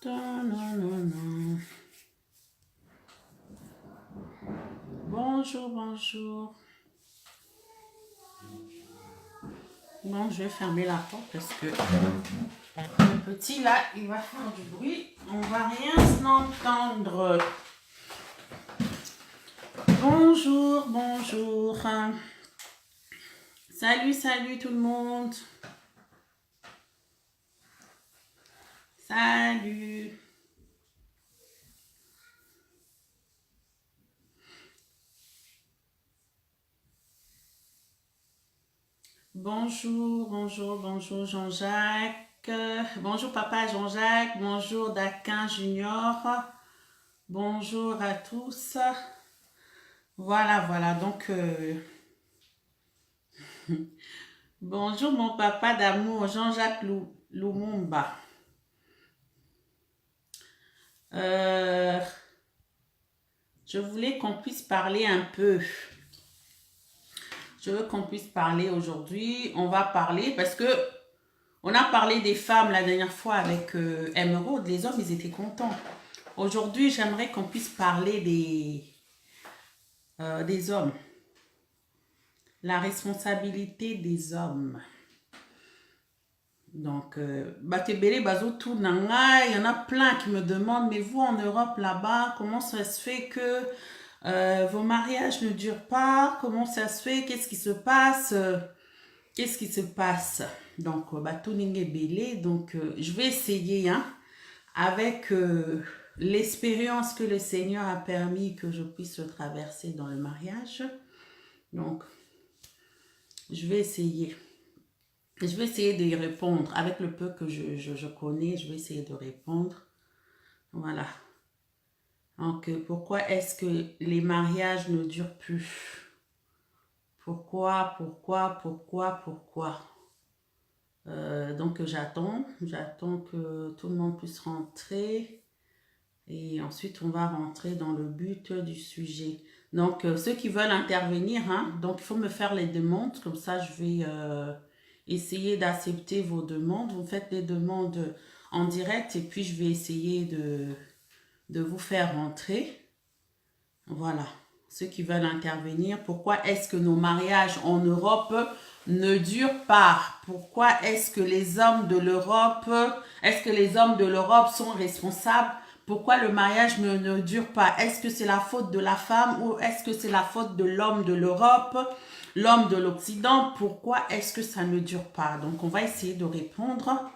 Non. Bonjour, bonjour. Bon, je vais fermer la porte parce que le petit là, il va faire du bruit. On va rien s'entendre. Bonjour, bonjour. Salut tout le monde. Salut. Bonjour Jean-Jacques. Bonjour papa Jean-Jacques. Bonjour Daquin Junior. Bonjour à tous. Voilà. Donc, bonjour mon papa d'amour, Jean-Jacques Lumumba. Je voulais qu'on puisse parler un peu. Je veux qu'on puisse parler aujourd'hui. On va parler parce que on a parlé des femmes la dernière fois avec Emeraude. Les hommes, ils étaient contents. Aujourd'hui, j'aimerais qu'on puisse parler des hommes. La responsabilité des hommes. Donc, Batebele Bazotou Nanga, il y en a plein qui me demandent, mais vous en Europe là-bas, comment ça se fait que vos mariages ne durent pas? Comment ça se fait? Qu'est-ce qui se passe? Qu'est-ce qui se passe? Donc, Batoningue Belé, donc je vais essayer, hein, avec l'expérience que le Seigneur a permis que je puisse traverser dans le mariage. Donc, je vais essayer. Je vais essayer d'y répondre. Avec le peu que je connais, je vais essayer de répondre. Voilà. Donc, pourquoi est-ce que les mariages ne durent plus? Pourquoi? Donc, j'attends que tout le monde puisse rentrer. Et ensuite, on va rentrer dans le but du sujet. Donc, ceux qui veulent intervenir, hein, donc il faut me faire les demandes. Comme ça, je vais essayer d'accepter vos demandes. Vous faites les demandes en direct et puis je vais essayer de vous faire rentrer. Voilà. Ceux qui veulent intervenir. Pourquoi est-ce que nos mariages en Europe ne durent pas? Pourquoi est-ce que les hommes de l'Europe, sont responsables? Pourquoi le mariage ne dure pas? Est-ce que c'est la faute de la femme ou est-ce que c'est la faute de l'homme de l'Europe, l'homme de l'Occident? Pourquoi est-ce que ça ne dure pas? Donc, on va essayer de répondre.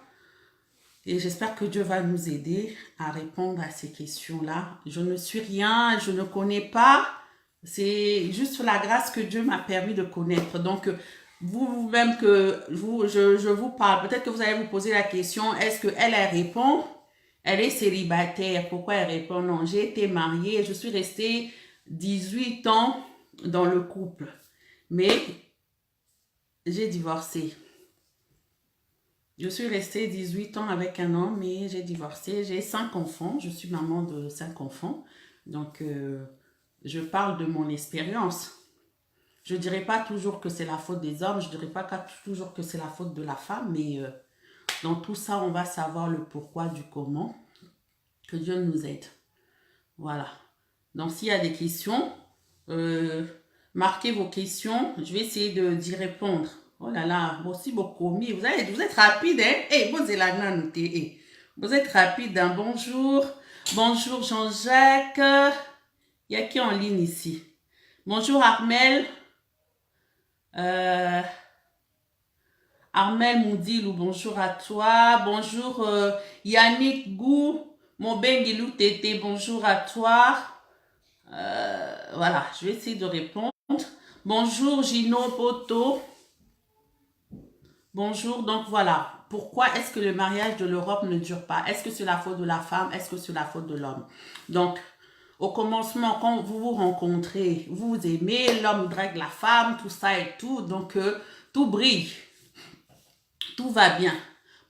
Et j'espère que Dieu va nous aider à répondre à ces questions-là. Je ne suis rien, je ne connais pas. C'est juste la grâce que Dieu m'a permis de connaître. Donc, vous-même je vous parle. Peut-être que vous allez vous poser la question, est-ce qu'elle répond? Elle est célibataire. Pourquoi elle répond? Non, j'ai été mariée. Je suis restée 18 ans dans le couple. Mais j'ai divorcé. Je suis restée 18 ans avec un homme, mais j'ai divorcé. J'ai 5 enfants. Je suis maman de 5 enfants. Donc, je parle de mon expérience. Je ne dirais pas toujours que c'est la faute des hommes. Je ne dirais pas toujours que c'est la faute de la femme. Mais dans tout ça, on va savoir le pourquoi du comment. Que Dieu nous aide. Voilà. Donc, s'il y a des questions, marquez vos questions. Je vais essayer d'y répondre. Oh là là, aussi beaucoup. Vous êtes rapide, hein? Hey, vous êtes rapide, hein? Bonjour. Bonjour Jean-Jacques. Il y a qui en ligne ici? Bonjour Armel. Armel Moudilou, bonjour à toi. Bonjour Yannick Gou. Mon Bengilou Tété, bonjour à toi. Voilà, je vais essayer de répondre. Bonjour Gino Poto. Bonjour, donc voilà. Pourquoi est-ce que le mariage de l'Europe ne dure pas? Est-ce que c'est la faute de la femme? Est-ce que c'est la faute de l'homme? Donc, au commencement, quand vous vous rencontrez, vous vous aimez, l'homme drague la femme, tout ça et tout. Donc, tout brille. Tout va bien.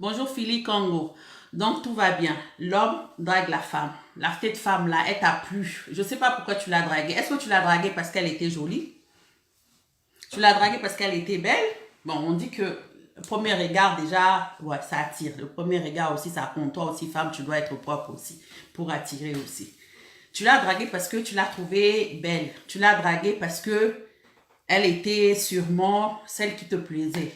Bonjour Philippe Congo. Donc, tout va bien. L'homme drague la femme. La petite femme là, elle t'a plu. Je ne sais pas pourquoi tu l'as draguée. Est-ce que tu l'as draguée parce qu'elle était jolie? Tu l'as draguée parce qu'elle était belle? Bon, on dit que le premier regard déjà, ouais, ça attire. Le premier regard aussi, ça compte. Toi aussi, femme, tu dois être propre aussi pour attirer aussi. Tu l'as draguée parce que tu l'as trouvée belle. Tu l'as draguée parce que elle était sûrement celle qui te plaisait.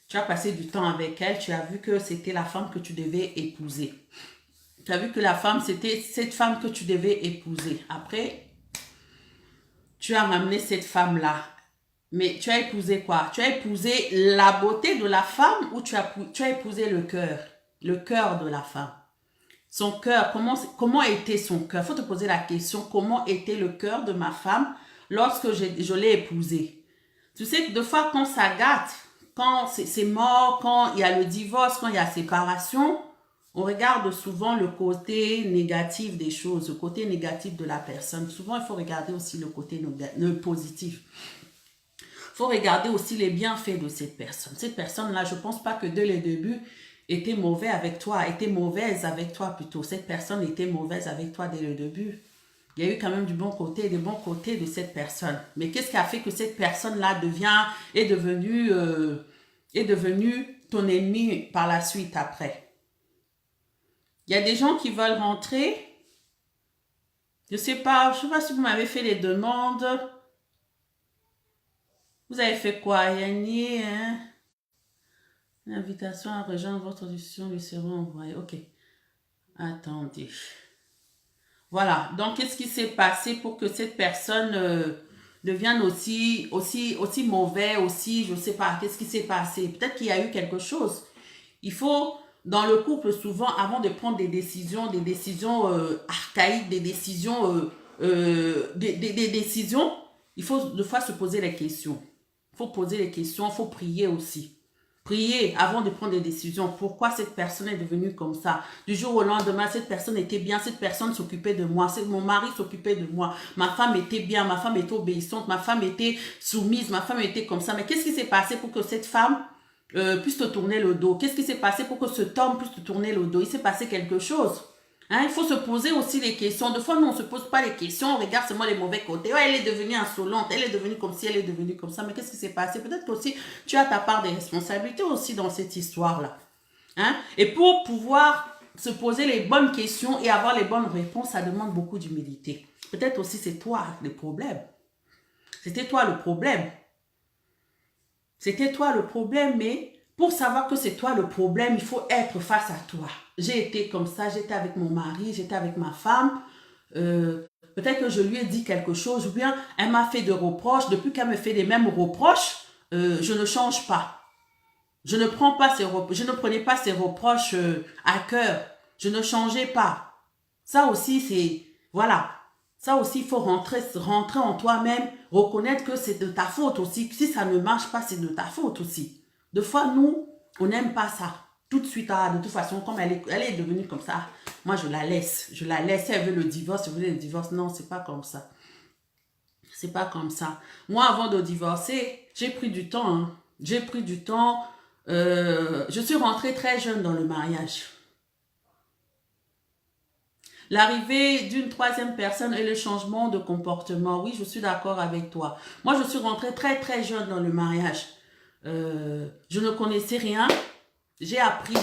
Tu as passé du temps avec elle, tu as vu que c'était la femme que tu devais épouser. Tu as vu que la femme, c'était cette femme que tu devais épouser. Après, tu as ramené cette femme-là. Mais tu as épousé quoi? Tu as épousé la beauté de la femme ou tu as épousé le cœur? Le cœur de la femme. Son cœur, comment était son cœur? Il faut te poser la question, comment était le cœur de ma femme lorsque je l'ai épousée? Tu sais que des fois, quand ça gâte, quand c'est mort, quand il y a le divorce, quand il y a séparation, on regarde souvent le côté négatif des choses, le côté négatif de la personne. Souvent, il faut regarder aussi le côté positif. Il faut regarder aussi les bienfaits de cette personne. Cette personne-là, je ne pense pas que dès le début, était mauvaise avec toi plutôt. Cette personne était mauvaise avec toi dès le début. Il y a eu quand même du bon côté et des bons côtés de cette personne. Mais qu'est-ce qui a fait que cette personne-là est devenue ton ennemi par la suite après? Il y a des gens qui veulent rentrer. Je sais pas si vous m'avez fait les demandes. Vous avez fait quoi, Yanni, hein? L'invitation à rejoindre votre discussion lui sera envoyée. Ok. Attendez. Voilà. Donc, qu'est-ce qui s'est passé pour que cette personne devienne aussi mauvais, aussi, je ne sais pas, qu'est-ce qui s'est passé? Peut-être qu'il y a eu quelque chose. Il faut, dans le couple, souvent, avant de prendre des décisions archaïques, des décisions, il faut des fois se poser les questions. Il faut poser les questions, il faut prier aussi. Prier avant de prendre des décisions. Pourquoi cette personne est devenue comme ça? Du jour au lendemain, cette personne était bien, cette personne s'occupait de moi, mon mari s'occupait de moi, ma femme était bien, ma femme était obéissante, ma femme était soumise, ma femme était comme ça. Mais qu'est-ce qui s'est passé pour que cette femme puisse te tourner le dos? Qu'est-ce qui s'est passé pour que cet homme puisse te tourner le dos? Il s'est passé quelque chose. Hein, il faut se poser aussi les questions. Des fois, nous, on ne se pose pas les questions, on regarde seulement les mauvais côtés. Oh, elle est devenue insolente, elle est devenue comme si, elle est devenue comme ça. Mais qu'est-ce qui s'est passé? Peut-être qu'aussi, tu as ta part de responsabilité aussi dans cette histoire-là. Hein? Et pour pouvoir se poser les bonnes questions et avoir les bonnes réponses, ça demande beaucoup d'humilité. Peut-être aussi, c'est toi le problème. C'était toi le problème. C'était toi le problème, mais pour savoir que c'est toi le problème, il faut être face à toi. J'ai été comme ça, j'étais avec mon mari, j'étais avec ma femme. Peut-être que je lui ai dit quelque chose, ou bien elle m'a fait des reproches. Depuis qu'elle me fait les mêmes reproches, je ne change pas. Je ne prenais pas ses reproches à cœur. Je ne changeais pas. Ça aussi, c'est... Voilà. Ça aussi, il faut rentrer en toi-même, reconnaître que c'est de ta faute aussi. Si ça ne marche pas, c'est de ta faute aussi. Des fois, nous, on n'aime pas ça. Tout de suite, de toute façon, comme elle est devenue comme ça, moi, je la laisse. Je la laisse. Si elle veut le divorce, si elle veut le divorce, non, c'est pas comme ça. C'est pas comme ça. Moi, avant de divorcer, j'ai pris du temps. Hein. J'ai pris du temps. Je suis rentrée très jeune dans le mariage. L'arrivée d'une troisième personne et le changement de comportement. Oui, je suis d'accord avec toi. Moi, je suis rentrée très, très jeune dans le mariage. Je ne connaissais rien. J'ai appris.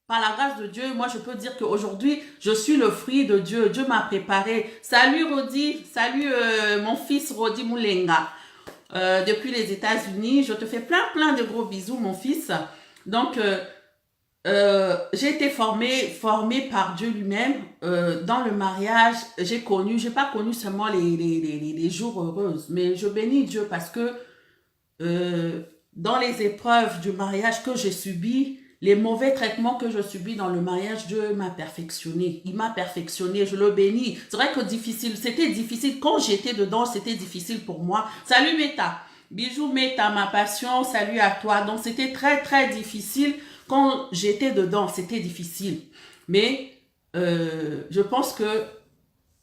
Par la grâce de Dieu, moi, je peux dire qu'aujourd'hui, je suis le fruit de Dieu. Dieu m'a préparé. Salut, Rodi. Salut, mon fils, Rodi Moulenga. Depuis les États-Unis. Je te fais plein de gros bisous, mon fils. Donc, j'ai été formée par Dieu lui-même dans le mariage. J'ai pas connu seulement les jours heureux, mais je bénis Dieu parce que dans les épreuves du mariage que j'ai subies, les mauvais traitements que je subis dans le mariage, Dieu m'a perfectionné. Il m'a perfectionné, je le bénis. C'est vrai que c'était difficile. Quand j'étais dedans, c'était difficile pour moi. Salut Meta. Bisous Meta, ma passion. Salut à toi. Donc c'était très, très difficile. Quand j'étais dedans, c'était difficile. Mais je pense que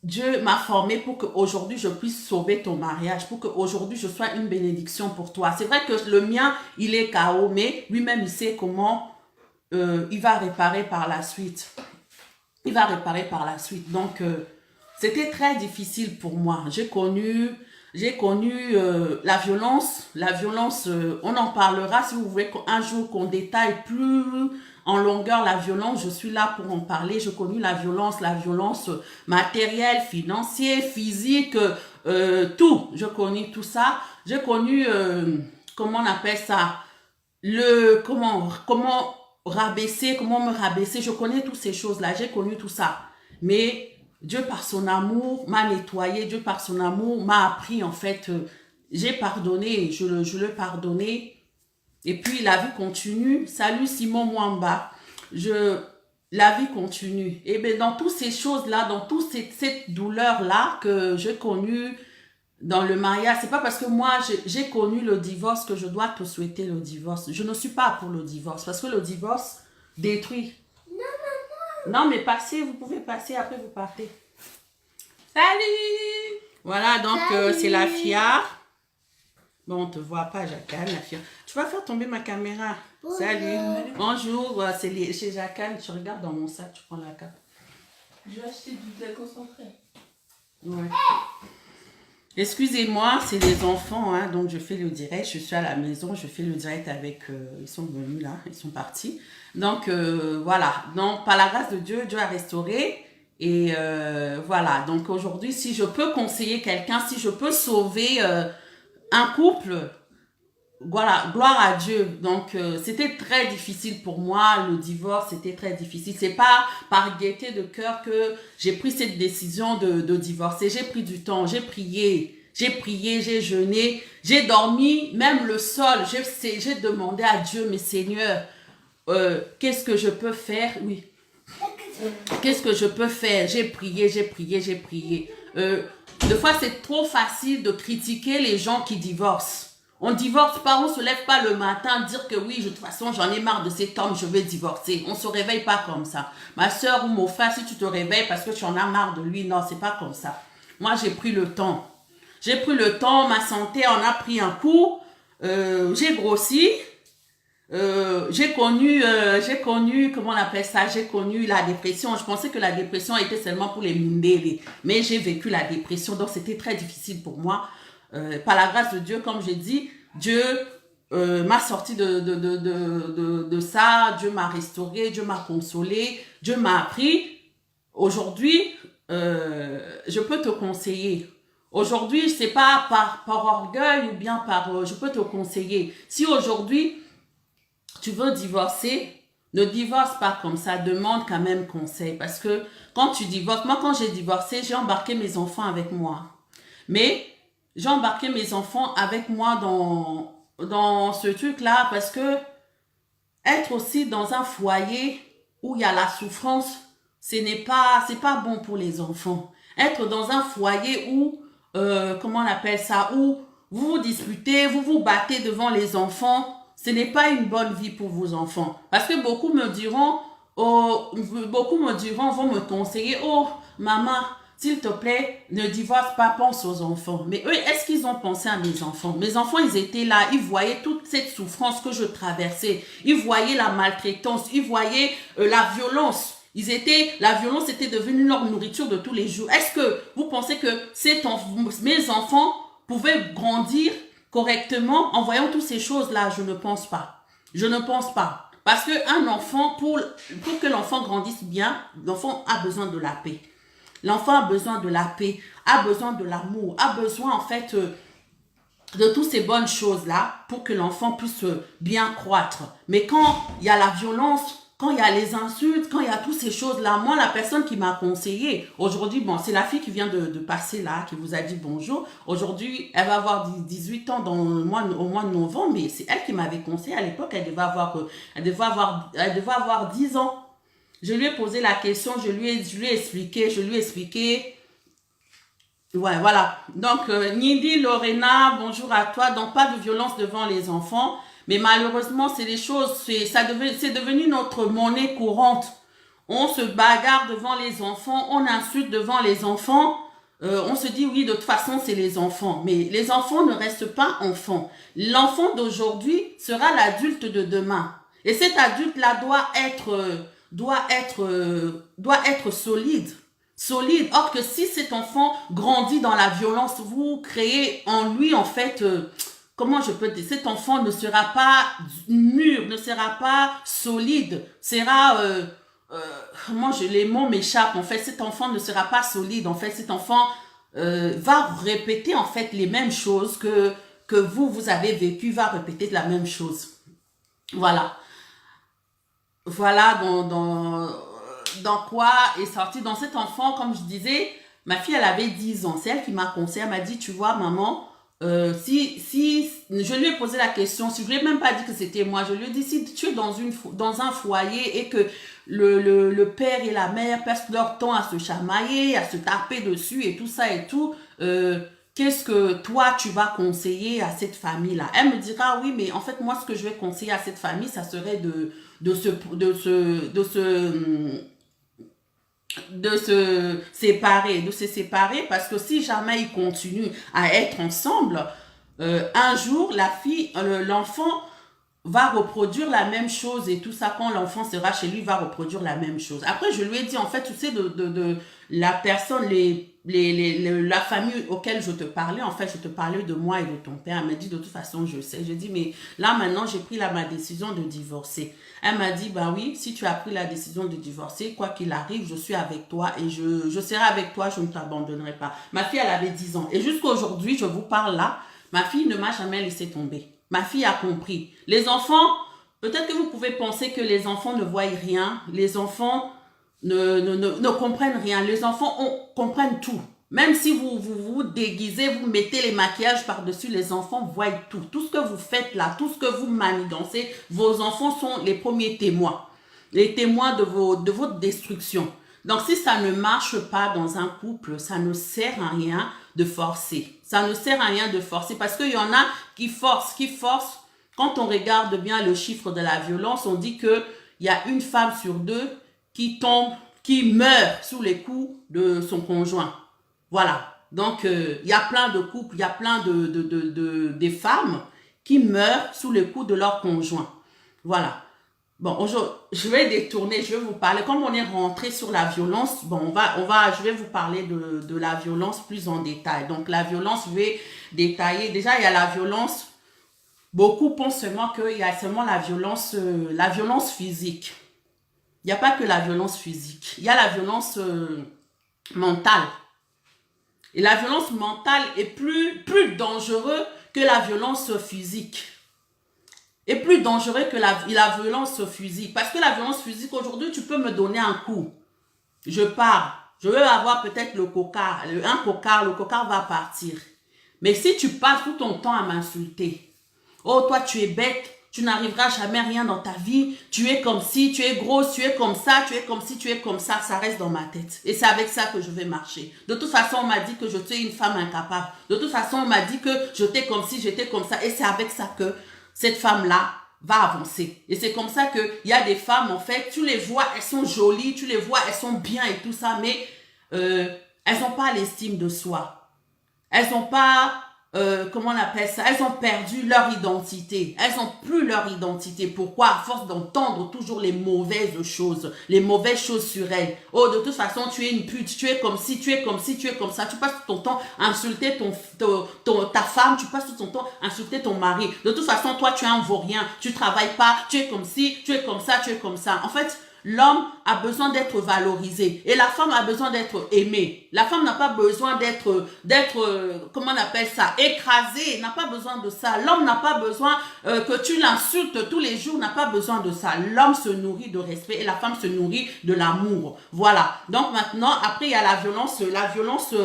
Dieu m'a formé pour qu'aujourd'hui je puisse sauver ton mariage, pour qu'aujourd'hui je sois une bénédiction pour toi. C'est vrai que le mien, il est KO, mais lui-même, il sait comment il va réparer par la suite. Il va réparer par la suite. Donc, c'était très difficile pour moi. J'ai connu J'ai connu la violence. La violence, on en parlera si vous voulez un jour qu'on détaille plus en longueur la violence. Je suis là pour en parler. J'ai connu la violence matérielle, financière, physique, tout. J'ai connu tout ça. J'ai connu, comment on appelle ça, comment rabaisser, comment me rabaisser. Je connais toutes ces choses-là. J'ai connu tout ça. Mais Dieu par son amour m'a nettoyé, Dieu par son amour m'a appris en fait, j'ai pardonné, je le pardonnais et puis la vie continue. Salut Simon Mwamba, la vie continue. Et bien dans toutes ces choses-là, dans toute cette douleur-là que j'ai connue dans le mariage, c'est pas parce que moi j'ai connu le divorce que je dois te souhaiter le divorce. Je ne suis pas pour le divorce parce que le divorce détruit. Non, mais passez, vous pouvez passer, après vous partez. Salut! Voilà, donc c'est la FIA. Bon, on ne te voit pas, Jacqueline, la FIA. Tu vas faire tomber ma caméra. Bonjour. Salut. Bonjour, c'est chez Jacqueline. Tu regardes dans mon sac, tu prends la carte. Je vais acheter du lait concentré. Ouais. Excusez-moi, c'est les enfants, hein, donc je fais le direct. Je suis à la maison, je fais le direct avec... ils sont venus là, ils sont partis. Donc, voilà. Donc, par la grâce de Dieu, Dieu a restauré. Et voilà. Donc, aujourd'hui, si je peux conseiller quelqu'un, si je peux sauver un couple, voilà, gloire à Dieu. Donc, c'était très difficile pour moi. Le divorce, c'était très difficile. C'est pas par gaieté de cœur que j'ai pris cette décision de divorcer. J'ai pris du temps, j'ai prié, j'ai jeûné, j'ai dormi, même le sol. J'ai demandé à Dieu, mais Seigneur, qu'est-ce que je peux faire? Oui. Qu'est-ce que je peux faire? J'ai prié. Des fois, c'est trop facile de critiquer les gens qui divorcent. On divorce pas, on se lève pas le matin dire que oui, de toute façon, j'en ai marre de cet homme, je vais divorcer. On se réveille pas comme ça. Ma soeur ou mon frère, si tu te réveilles parce que tu en as marre de lui, non, c'est pas comme ça. Moi, j'ai pris le temps. J'ai pris le temps, ma santé en a pris un coup. J'ai grossi. J'ai connu, comment on appelle ça, j'ai connu la dépression. Je pensais que la dépression était seulement pour les Mundele, mais j'ai vécu la dépression, donc c'était très difficile pour moi. Par la grâce de Dieu, comme j'ai dit, Dieu m'a sorti de ça, Dieu m'a restauré, Dieu m'a consolé, Dieu m'a appris. Aujourd'hui, je peux te conseiller. Aujourd'hui, c'est pas par orgueil ou bien je peux te conseiller. Si aujourd'hui, tu veux divorcer, ne divorce pas comme ça, demande quand même conseil. Parce que quand tu divorces, moi quand j'ai divorcé, j'ai embarqué mes enfants avec moi. Mais j'ai embarqué mes enfants avec moi dans ce truc-là parce que être aussi dans un foyer où il y a la souffrance, c'est pas bon pour les enfants. Être dans un foyer où, comment on appelle ça, où vous vous disputez, vous vous battez devant les enfants, ce n'est pas une bonne vie pour vos enfants. Parce que beaucoup me diront, vont me conseiller, oh, maman, s'il te plaît, ne divorce pas, pense aux enfants. Mais eux, est-ce qu'ils ont pensé à mes enfants? Mes enfants, ils étaient là, ils voyaient toute cette souffrance que je traversais. Ils voyaient la maltraitance, ils voyaient la violence. La violence était devenue leur nourriture de tous les jours. Est-ce que vous pensez que mes enfants pouvaient grandir correctement en voyant toutes ces choses-là? Je ne pense pas. Je ne pense pas. Parce qu'un enfant, pour que l'enfant grandisse bien, l'enfant a besoin de la paix. L'enfant a besoin de la paix, a besoin de l'amour, a besoin en fait de toutes ces bonnes choses-là pour que l'enfant puisse bien croître. Mais quand il y a la violence, quand il y a les insultes, quand il y a toutes ces choses-là, moi, la personne qui m'a conseillé, aujourd'hui, bon, c'est la fille qui vient de passer là, qui vous a dit bonjour. Aujourd'hui, elle va avoir 18 ans au mois de novembre, mais c'est elle qui m'avait conseillé. À l'époque, elle devait avoir 10 ans. Je lui ai posé la question, je lui ai expliqué. Ouais, voilà. Donc, Nidi, Lorena, bonjour à toi. Donc, pas de violence devant les enfants. Mais malheureusement, c'est devenu notre monnaie courante. On se bagarre devant les enfants, on insulte devant les enfants. On se dit, oui, de toute façon, c'est les enfants. Mais les enfants ne restent pas enfants. L'enfant d'aujourd'hui sera l'adulte de demain. Et cet adulte-là doit être solide. solide. Or que si cet enfant grandit dans la violence, vous créez en lui, en fait, comment je peux dire, cet enfant ne sera pas mûr, ne sera pas solide, sera, les mots m'échappent, en fait, cet enfant ne sera pas solide, en fait, cet enfant va répéter, en fait, les mêmes choses que vous avez vécu, va répéter la même chose. Voilà. Voilà dans quoi est sorti. Dans cet enfant, comme je disais, ma fille, elle avait 10 ans. C'est elle qui m'a conseillé. Elle m'a dit, tu vois, maman, si je lui ai posé la question, si je lui ai même pas dit que c'était moi, je lui ai dit, si tu es dans un foyer et que le père et la mère passent leur temps à se chamailler, à se taper dessus et tout ça et tout, qu'est-ce que toi tu vas conseiller à cette famille-là? Elle me dira, oui, mais en fait, moi, ce que je vais conseiller à cette famille, ça serait de se séparer parce que si jamais ils continuent à être ensemble, un jour, l'enfant va reproduire la même chose et tout ça, quand l'enfant sera chez lui, va reproduire la même chose. Après, je lui ai dit, en fait, tu sais, de la personne, la famille auquel je te parlais, en fait, je te parlais de moi et de ton père. Elle m'a dit, de toute façon, je sais. Je dis, mais là, maintenant, j'ai pris ma décision de divorcer. Elle m'a dit, bah oui, si tu as pris la décision de divorcer, quoi qu'il arrive, je suis avec toi et je serai avec toi, je ne t'abandonnerai pas. Ma fille, elle avait 10 ans. Et jusqu'à aujourd'hui, je vous parle là, ma fille ne m'a jamais laissé tomber. Ma fille a compris. Les enfants, peut-être que vous pouvez penser que les enfants ne voient rien. Les enfants ne comprennent rien. Les enfants comprennent tout. Même si vous déguisez, vous mettez les maquillages par-dessus, les enfants voient tout. Tout ce que vous faites là, tout ce que vous manigancez, vos enfants sont les premiers témoins. Les témoins de votre destruction. Donc, si ça ne marche pas dans un couple, ça ne sert à rien de forcer. Ça ne sert à rien de forcer parce qu'il y en a qui forcent. Quand on regarde bien le chiffre de la violence, on dit qu'il y a une femme sur deux qui meurt sous les coups de son conjoint. Voilà. Donc, il y a plein de couples, il y a plein des femmes qui meurent sous les coups de leur conjoint. Voilà. Bon, je vais détourner, je vais vous parler, comme on est rentré sur la violence, bon, je vais vous parler de la violence plus en détail. Donc, la violence, je vais détailler. Déjà, il y a la violence, beaucoup pensent seulement qu'il y a seulement la violence physique. Il n'y a pas que la violence physique. Il y a la violence mentale. Et la violence mentale est plus dangereuse que la violence physique. Est plus dangereux que la violence physique. Parce que la violence physique, aujourd'hui, tu peux me donner un coup. Je pars. Je veux avoir peut-être le cocard. Le cocard va partir. Mais si tu passes tout ton temps à m'insulter, oh, toi, tu es bête, tu n'arriveras jamais à rien dans ta vie, tu es comme si, tu es grosse, tu es comme ça, tu es comme si, tu es comme ça reste dans ma tête. Et c'est avec ça que je vais marcher. De toute façon, on m'a dit que je suis une femme incapable. De toute façon, on m'a dit que j'étais comme si, j'étais comme ça. Et c'est avec ça que cette femme-là va avancer. Et c'est comme ça qu'il y a des femmes, en fait, tu les vois, elles sont jolies, tu les vois, elles sont bien et tout ça, mais elles n'ont pas l'estime de soi. Elles n'ont pas, comment on appelle ça, elles ont perdu leur identité. Elles n'ont plus leur identité. Pourquoi? À force d'entendre toujours les mauvaises choses sur elles. Oh, de toute façon, tu es une pute, tu es comme ci, tu es comme ci, tu es comme ça. Tu passes tout ton temps à insulter ta femme, tu passes tout ton temps à insulter ton mari. De toute façon, toi, tu es un vaurien, tu travailles pas, tu es comme ci, tu es comme ça, tu es comme ça. En fait, l'homme a besoin d'être valorisé et la femme a besoin d'être aimée. La femme n'a pas besoin d'être, comment on appelle ça, écrasée, n'a pas besoin de ça. L'homme n'a pas besoin que tu l'insultes tous les jours, n'a pas besoin de ça. L'homme se nourrit de respect et la femme se nourrit de l'amour. Voilà. Donc maintenant, après il y a la violence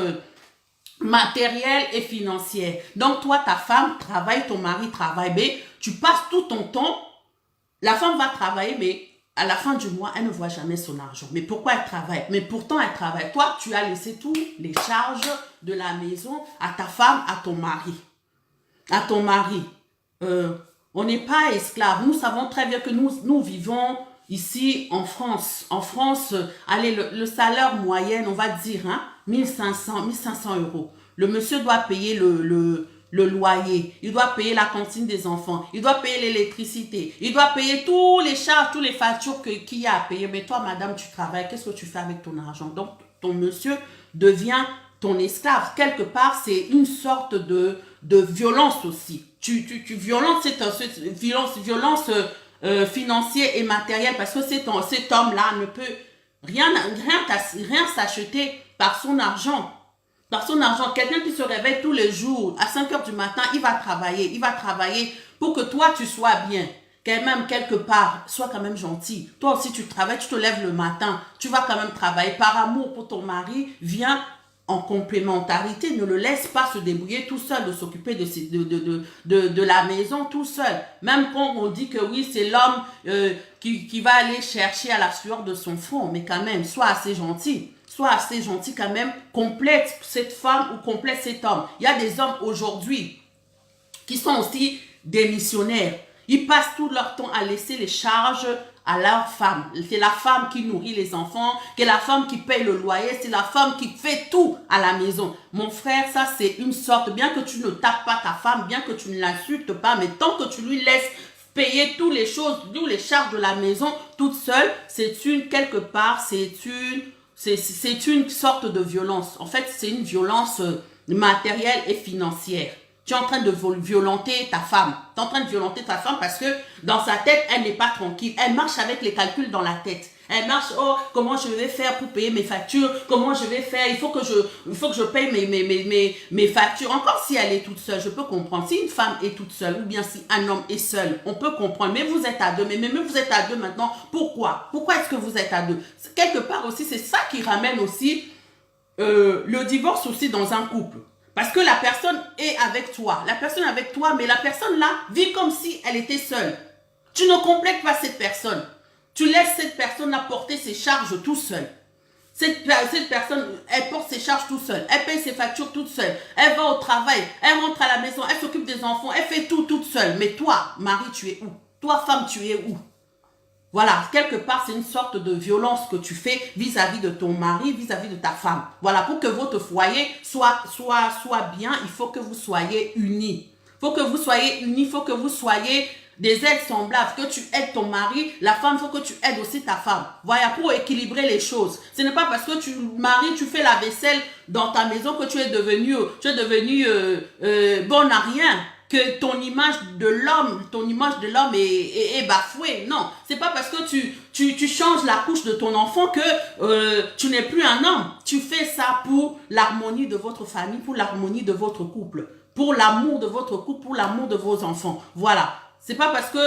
matérielle et financière. Donc toi, ta femme travaille, ton mari travaille, mais tu passes tout ton temps, la femme va travailler, mais à la fin du mois, elle ne voit jamais son argent. Mais pourquoi elle travaille? Mais pourtant, elle travaille. Toi, tu as laissé toutes les charges de la maison à ta femme, à ton mari. À ton mari. On n'est pas esclaves. Nous savons très bien que nous vivons ici en France. En France, allez, le salaire moyen, on va dire, 1500 euros. Le monsieur doit payer le loyer, il doit payer la cantine des enfants, il doit payer l'électricité, il doit payer tous les charges, toutes les factures qu'il y a à payer. Mais toi, madame, tu travailles, qu'est-ce que tu fais avec ton argent? Donc, ton monsieur devient ton esclave. Quelque part, c'est une sorte de violence aussi. Tu violentes violence financière et matérielle parce que cet homme-là ne peut rien s'acheter par son argent. Par son argent, quelqu'un qui se réveille tous les jours à 5 heures du matin, il va travailler pour que toi tu sois bien. Quand même, quelque part, sois quand même gentil. Toi aussi, tu travailles, tu te lèves le matin, tu vas quand même travailler. Par amour pour ton mari, viens en complémentarité. Ne le laisse pas se débrouiller tout seul, de s'occuper de la maison tout seul. Même quand on dit que oui, c'est l'homme qui va aller chercher à la sueur de son front. Mais quand même, sois assez gentil. Sois assez gentil quand même. Complète cette femme ou complète cet homme. Il y a des hommes aujourd'hui qui sont aussi des missionnaires. Ils passent tout leur temps à laisser les charges à leur femme. C'est la femme qui nourrit les enfants, c'est la femme qui paye le loyer, c'est la femme qui fait tout à la maison. Mon frère, ça c'est une sorte, bien que tu ne tapes pas ta femme, bien que tu ne l'insultes pas, mais tant que tu lui laisses payer toutes les choses, toutes les charges de la maison toute seule, quelque part, c'est une sorte de violence. En fait, c'est une violence matérielle et financière. Tu es en train de violenter ta femme. Tu es en train de violenter ta femme parce que dans sa tête, elle n'est pas tranquille. Elle marche avec les calculs dans la tête. Elle marche, oh, comment je vais faire pour payer mes factures? Comment je vais faire? Il faut que je paye mes factures. Encore si elle est toute seule, je peux comprendre. Si une femme est toute seule ou bien si un homme est seul, on peut comprendre. Mais vous êtes à deux. Mais vous êtes à deux maintenant. Pourquoi? Pourquoi est-ce que vous êtes à deux? Quelque part aussi, c'est ça qui ramène aussi le divorce aussi dans un couple. Parce que la personne est avec toi. La personne est avec toi, mais la personne là vit comme si elle était seule. Tu ne complètes pas cette personne. Tu laisses cette personne-là porter ses charges tout seul. Cette personne, elle porte ses charges tout seule. Elle paye ses factures toute seule. Elle va au travail. Elle rentre à la maison. Elle s'occupe des enfants. Elle fait tout toute seule. Mais toi, mari, tu es où? Toi, femme, tu es où? Voilà, quelque part, c'est une sorte de violence que tu fais vis-à-vis de ton mari, vis-à-vis de ta femme. Voilà, pour que votre foyer soit bien, il faut que vous soyez unis. Il faut que vous soyez unis, il faut que vous soyez des aides semblables, que tu aides ton mari, la femme, il faut que tu aides aussi ta femme. Voilà, pour équilibrer les choses. Ce n'est pas parce que tu fais la vaisselle dans ta maison que tu es devenu bonne à rien. Que ton image de l'homme est bafouée. Non, c'est pas parce que tu changes la couche de ton enfant que tu n'es plus un homme. Tu fais ça pour l'harmonie de votre famille, pour l'harmonie de votre couple, pour l'amour de votre couple, pour l'amour de vos enfants. Voilà. C'est pas parce que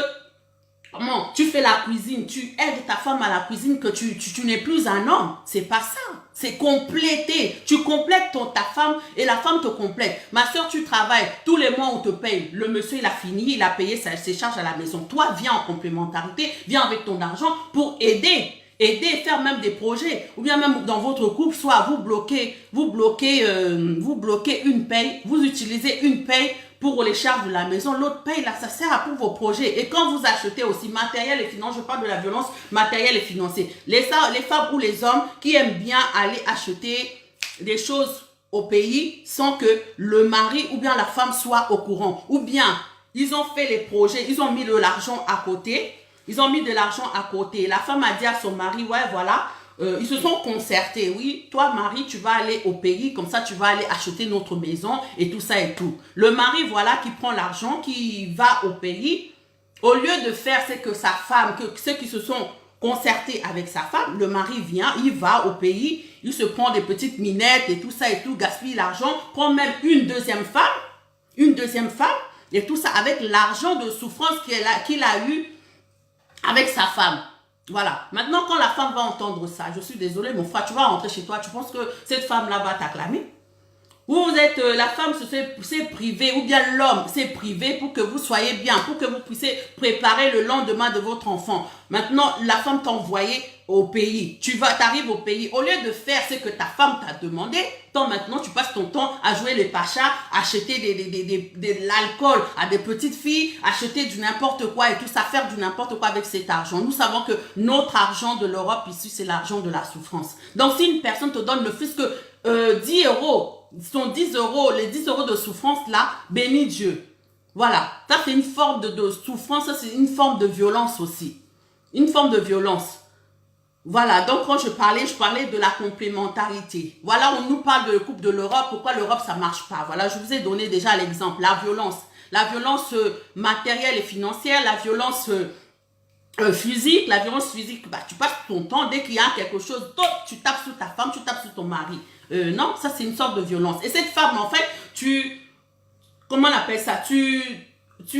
tu fais la cuisine, tu aides ta femme à la cuisine que tu n'es plus un homme. C'est pas ça. C'est compléter. Tu complètes ta femme et la femme te complète. Ma soeur, tu travailles. Tous les mois, on te paye. Le monsieur, il a fini, il a payé ses charges à la maison. Toi, viens en complémentarité. Viens avec ton argent pour aider. Aider, faire même des projets. Ou bien même dans votre couple, soit vous bloquez une paye. Vous utilisez une paye pour les charges de la maison, l'autre paye, là, ça sert à pour vos projets. Et quand vous achetez aussi matériel et financier, je parle de la violence matérielle et financière. Les femmes ou les hommes qui aiment bien aller acheter des choses au pays sans que le mari ou bien la femme soit au courant. Ou bien, ils ont fait les projets, ils ont mis de l'argent à côté. La femme a dit à son mari, ouais, voilà, ils se sont concertés. Oui, toi, mari, tu vas aller au pays, comme ça, tu vas aller acheter notre maison et tout ça et tout. Le mari, voilà, qui prend l'argent, qui va au pays. Au lieu de faire ce que sa femme, ceux qui se sont concertés avec sa femme, le mari vient, il va au pays, il se prend des petites minettes et tout ça et tout, gaspille l'argent, prend même une deuxième femme, et tout ça avec l'argent de souffrance qu'il a eu avec sa femme. Voilà. Maintenant, quand la femme va entendre ça, je suis désolée, mon frère, tu vas rentrer chez toi, tu penses que cette femme-là va t'acclamer? Ou vous êtes, la femme s'est privée, ou bien l'homme s'est privé pour que vous soyez bien, pour que vous puissiez préparer le lendemain de votre enfant. Maintenant, la femme t'a envoyé au pays. Tu arrives au pays. Au lieu de faire ce que ta femme t'a demandé, maintenant, tu passes ton temps à jouer les pachas, acheter de l'alcool à des petites filles, acheter du n'importe quoi et tout ça, faire du n'importe quoi avec cet argent. Nous savons que notre argent de l'Europe ici, c'est l'argent de la souffrance. Donc, si une personne te donne le fils que 10 euros, sont 10 euros, les 10 euros de souffrance là, bénis Dieu. Voilà, ça c'est une forme de souffrance, ça c'est une forme de violence aussi. Une forme de violence. Voilà, donc quand je parlais de la complémentarité. Voilà, on nous parle de coupe de l'Europe, pourquoi l'Europe ça marche pas. Voilà, je vous ai donné déjà l'exemple, la violence. La violence matérielle et financière, la violence physique, bah, tu passes ton temps, dès qu'il y a quelque chose d'autre, tu tapes sur ta femme, tu tapes sur ton mari. Non, ça c'est une sorte de violence. Et cette femme, en fait, comment on appelle ça, tu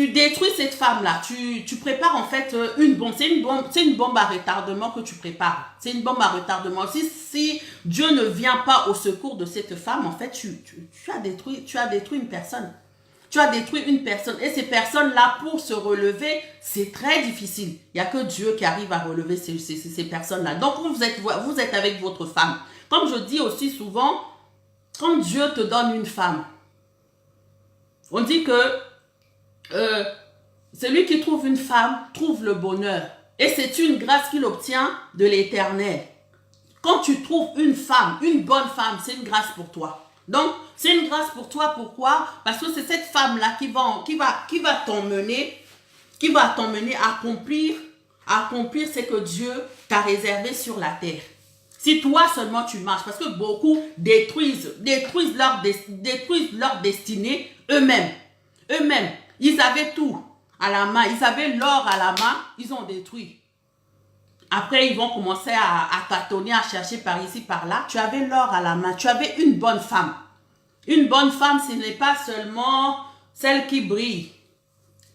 détruis cette femme-là, tu prépares en fait une bombe, c'est une bombe à retardement que tu prépares. C'est une bombe à retardement. Si Dieu ne vient pas au secours de cette femme, en fait, tu as détruit une personne. Tu as détruit une personne. Et ces personnes-là, pour se relever, c'est très difficile. Il n'y a que Dieu qui arrive à relever ces personnes-là. Donc, vous êtes avec votre femme. Comme je dis aussi souvent, quand Dieu te donne une femme, on dit que celui qui trouve une femme trouve le bonheur. Et c'est une grâce qu'il obtient de l'Éternel. Quand tu trouves une femme, une bonne femme, c'est une grâce pour toi. Donc, c'est une grâce pour toi. Pourquoi? Parce que c'est cette femme-là qui va t'emmener à accomplir ce que Dieu t'a réservé sur la terre. Si toi seulement tu marches, parce que beaucoup détruisent leur destinée eux-mêmes. Eux-mêmes, ils avaient tout à la main, ils avaient l'or à la main, ils ont détruit. Après, ils vont commencer à tâtonner, à chercher par ici, par là. Tu avais l'or à la main, tu avais une bonne femme. Une bonne femme, ce n'est pas seulement celle qui brille.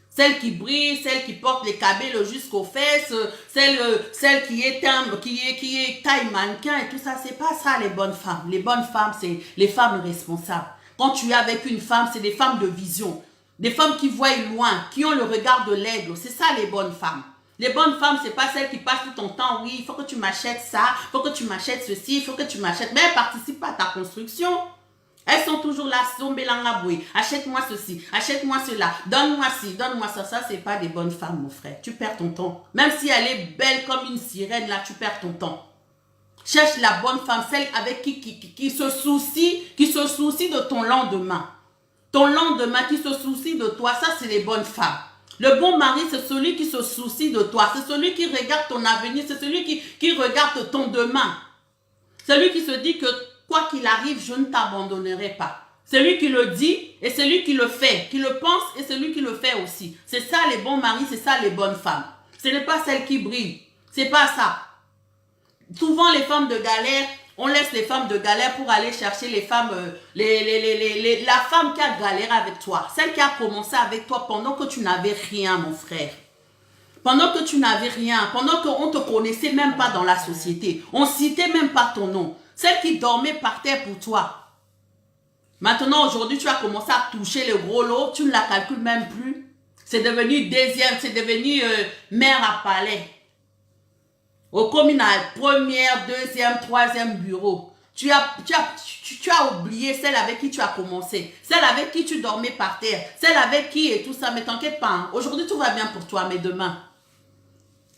Celle qui brille, celle qui porte les cabelles jusqu'aux fesses, celle qui est taille mannequin et tout ça. C'est pas ça les bonnes femmes. Les bonnes femmes, c'est les femmes responsables. Quand tu es avec une femme, c'est des femmes de vision. Des femmes qui voient loin, qui ont le regard de l'aigle. C'est ça les bonnes femmes. Les bonnes femmes, c'est pas celles qui passent tout ton temps. Oui, il faut que tu m'achètes ça, il faut que tu m'achètes ceci, il faut que tu m'achètes. Mais elles ne participent pas à ta construction. Elles sont toujours là, achète-moi ceci, achète-moi cela, donne-moi ci, donne-moi ça. Ça, c'est pas des bonnes femmes, mon frère. Tu perds ton temps. Même si elle est belle comme une sirène, là, tu perds ton temps. Cherche la bonne femme, celle avec qui se soucie de ton lendemain. Ton lendemain qui se soucie de toi, ça, c'est les bonnes femmes. Le bon mari, c'est celui qui se soucie de toi. C'est celui qui regarde ton avenir. C'est celui qui regarde ton demain. Celui qui se dit que quoi qu'il arrive, je ne t'abandonnerai pas. Celui qui le dit et celui qui le fait. Qui le pense et celui qui le fait aussi. C'est ça les bons maris, c'est ça les bonnes femmes. Ce n'est pas celle qui brille. C'est pas ça. Souvent les femmes de galère, on laisse les femmes de galère pour aller chercher les femmes, la femme qui a galéré avec toi. Celle qui a commencé avec toi pendant que tu n'avais rien, mon frère. Pendant que tu n'avais rien, pendant qu'on ne te connaissait même pas dans la société. On ne citait même pas ton nom. Celle qui dormait par terre pour toi. Maintenant, aujourd'hui, tu as commencé à toucher le gros lot. Tu ne la calcules même plus. C'est devenu deuxième, c'est devenu mère à palais. Au communal, première, deuxième, troisième bureau. Tu as oublié celle avec qui tu as commencé. Celle avec qui tu dormais par terre. Celle avec qui et tout ça. Mais t'inquiète pas. Hein. Aujourd'hui, tout va bien pour toi, mais demain.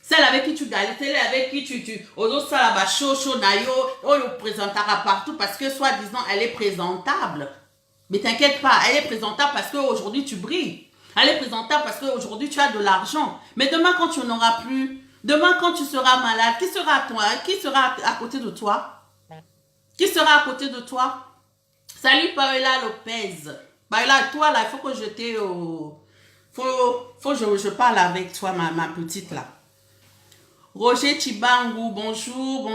Celle avec qui tu gagnes, celle avec qui tu oses ça là-bas, chaud, nayo, on le présentera partout parce que soi-disant, elle est présentable. Mais t'inquiète pas, elle est présentable parce qu'aujourd'hui, tu brilles. Elle est présentable parce qu'aujourd'hui, tu as de l'argent. Mais demain, quand tu n'en auras plus, demain, quand tu seras malade, qui sera à côté de toi? Qui sera à côté de toi? Salut, Paola Lopez. Paola, toi, là, il faut que je t'ai... faut que je parle avec toi, ma petite, là. Roger Chibangou, bonjour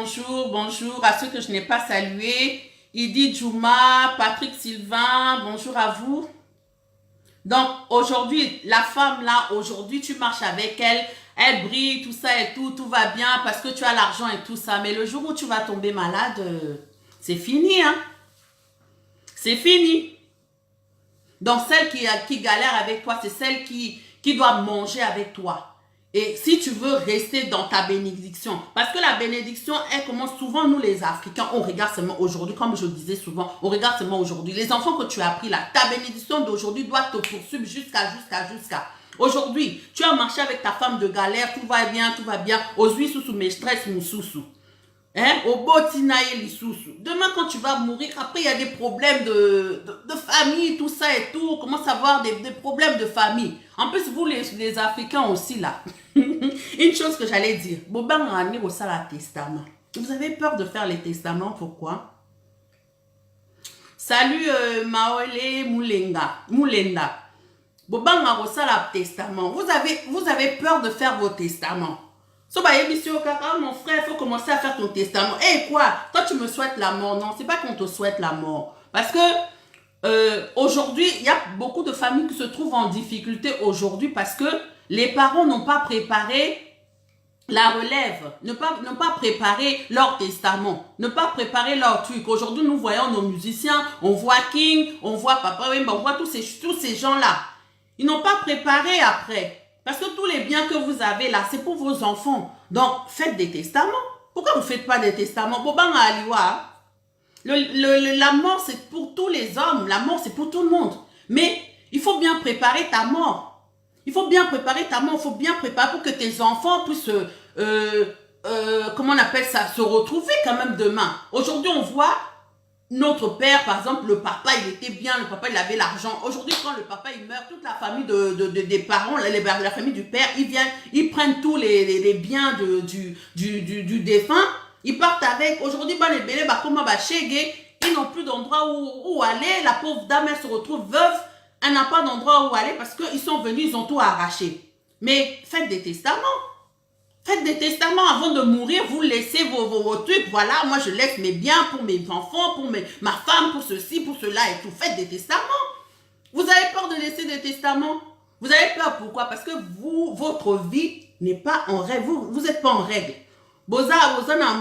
à ceux que je n'ai pas salués. Idi Djouma, Patrick Sylvain, bonjour à vous. Donc, aujourd'hui, la femme là, aujourd'hui, tu marches avec elle, elle brille, tout ça et tout va bien parce que tu as l'argent et tout ça. Mais le jour où tu vas tomber malade, c'est fini, hein. C'est fini. Donc, celle qui galère avec toi, c'est celle qui doit manger avec toi. Et si tu veux rester dans ta bénédiction, parce que la bénédiction, elle commence souvent, nous les Africains, on regarde seulement aujourd'hui, comme je disais souvent, on regarde seulement aujourd'hui. Les enfants que tu as pris là, ta bénédiction d'aujourd'hui doit te poursuivre jusqu'à. Aujourd'hui, tu as marché avec ta femme de galère, tout va bien, aux huit sous mes stress, mon sous. Hein, au botinaye lisusu. Demain, quand tu vas mourir, après, il y a des problèmes de famille, tout ça et tout. On commence à avoir des problèmes de famille. En plus, vous, les Africains aussi, là. Une chose que j'allais dire. Boban a amené au salaire testament. Vous avez peur de faire les testaments, pourquoi? Salut, Maole Moulenda. Boban a au salaire testament. Vous avez peur de faire vos testaments. So, bah, mon frère, il faut commencer à faire ton testament. Eh, quoi? Toi, tu me souhaites la mort. Non, c'est pas qu'on te souhaite la mort. Parce que aujourd'hui, il y a beaucoup de familles qui se trouvent en difficulté aujourd'hui parce que les parents n'ont pas préparé la relève, n'ont pas préparé leur testament, n'ont pas préparé leur truc. Aujourd'hui, nous voyons nos musiciens, on voit King, on voit Papa Wemba, on voit tous ces gens-là. Ils n'ont pas préparé après. Parce que tous les biens que vous avez là, c'est pour vos enfants. Donc, faites des testaments. Pourquoi vous ne faites pas des testaments? Bobanga Aliwa, la mort, c'est pour tous les hommes. La mort, c'est pour tout le monde. Mais il faut bien préparer ta mort. Il faut bien préparer ta mort. Il faut bien préparer pour que tes enfants puissent, comment on appelle ça, se retrouver quand même demain. Aujourd'hui, on voit notre père, par exemple, le papa, il était bien, le papa, il avait l'argent. Aujourd'hui, quand le papa, il meurt, toute la famille des parents, la famille du père, ils viennent, ils prennent tous les biens du défunt, ils partent avec. Aujourd'hui, ils n'ont plus d'endroit où aller. La pauvre dame, elle se retrouve veuve, elle n'a pas d'endroit où aller parce qu'ils sont venus, ils ont tout arraché. Mais faites des testaments. Faites des testaments avant de mourir, vous laissez vos trucs. Voilà, moi je laisse mes biens pour mes enfants, pour ma femme, pour ceci, pour cela et tout. Faites des testaments. Vous avez peur de laisser des testaments? Vous avez peur pourquoi? Parce que votre vie n'est pas en règle. Vous n'êtes pas en règle. Ozana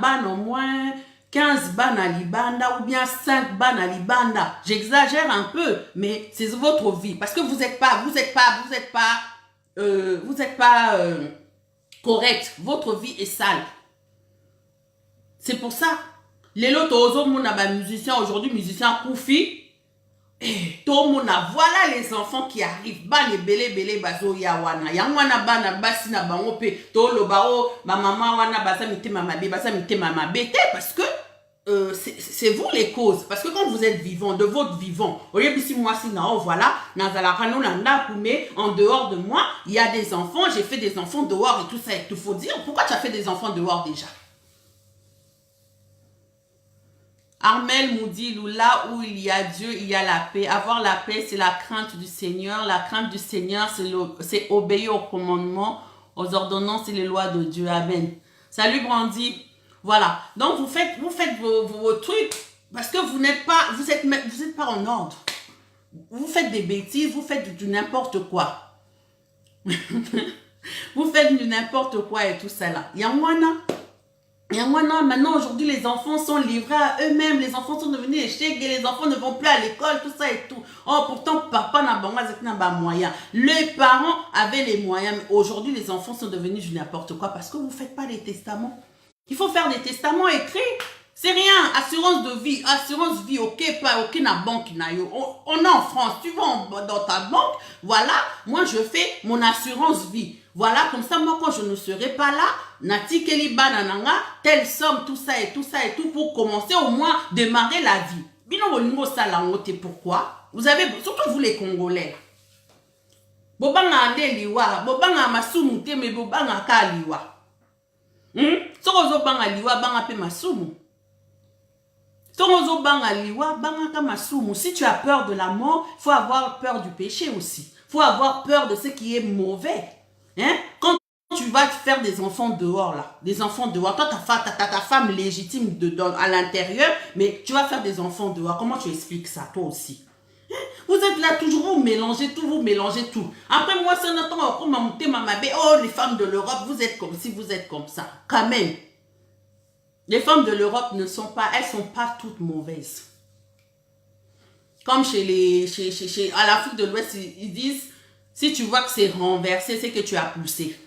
ban au moins 15 ban à libanda ou bien 5 ban à libanda. J'exagère un peu, mais c'est votre vie. Parce que vous n'êtes pas correct. Votre vie est sale. C'est pour ça. Les autres musiciens aujourd'hui, musiciens Koufi. Voilà les enfants qui arrivent. Bane bele bazo ya wana. Ya wana bana basi na bango pe. To lo bao ma maman wana basa mite mama be basa mite mama be. Parce que c'est vous les causes. Parce que quand vous êtes vivant, de votre vivant, au lieu de si moi si non, voilà, en dehors de moi, il y a des enfants, j'ai fait des enfants dehors et tout ça. Il faut dire, pourquoi tu as fait des enfants dehors déjà? Armel Moudilou, là où il y a Dieu, il y a la paix. Avoir la paix, c'est la crainte du Seigneur. La crainte du Seigneur, c'est obéir aux commandements, aux ordonnances et les lois de Dieu. Amen. Salut Brandy. Voilà. Donc, vous faites vos trucs parce que vous n'êtes pas en ordre. Vous faites des bêtises, vous faites du n'importe quoi. Vous faites du n'importe quoi et tout ça là. Maintenant, aujourd'hui, les enfants sont livrés à eux-mêmes. Les enfants sont devenus échecs et les enfants ne vont plus à l'école, tout ça et tout. Oh, pourtant, papa n'a pas moyen. Les parents avaient les moyens. Mais aujourd'hui, les enfants sont devenus du n'importe quoi parce que vous ne faites pas les testaments. Il faut faire des testaments écrits. C'est rien. Assurance vie, ok, pas ok, na banque, on est en France. Tu vas dans ta banque, voilà. Moi, je fais mon assurance vie. Voilà, comme ça, moi, quand je ne serai pas là, Nati Keliba Nananga, telle somme, tout ça et tout, pour commencer au moins démarrer la vie. Bino Bolingo Salangote, pourquoi? Vous avez, surtout vous les Congolais. Bobanga Liwa, Bobanga Masumute, mais Bobanga Kaliwa. Sorozo Banga Liwa, Banga Pe Masumu. Sorozo Banga Liwa, Banga Ka Masumu. Si tu as peur de la mort, il faut avoir peur du péché aussi. Il faut avoir peur de ce qui est mauvais. Hein? Quand tu vas faire des enfants dehors, là, des enfants dehors, toi, t'as ta femme légitime à l'intérieur, mais tu vas faire des enfants dehors. Comment tu expliques ça, toi aussi? Hein? Vous êtes là toujours, vous mélangez tout. Après, moi, c'est notre temps, oh, les femmes de l'Europe, vous êtes comme si vous êtes comme ça. Quand même. Les femmes de l'Europe elles sont pas toutes mauvaises. Comme à l'Afrique de l'Ouest, ils disent, si tu vois que c'est renversé, c'est que tu as poussé.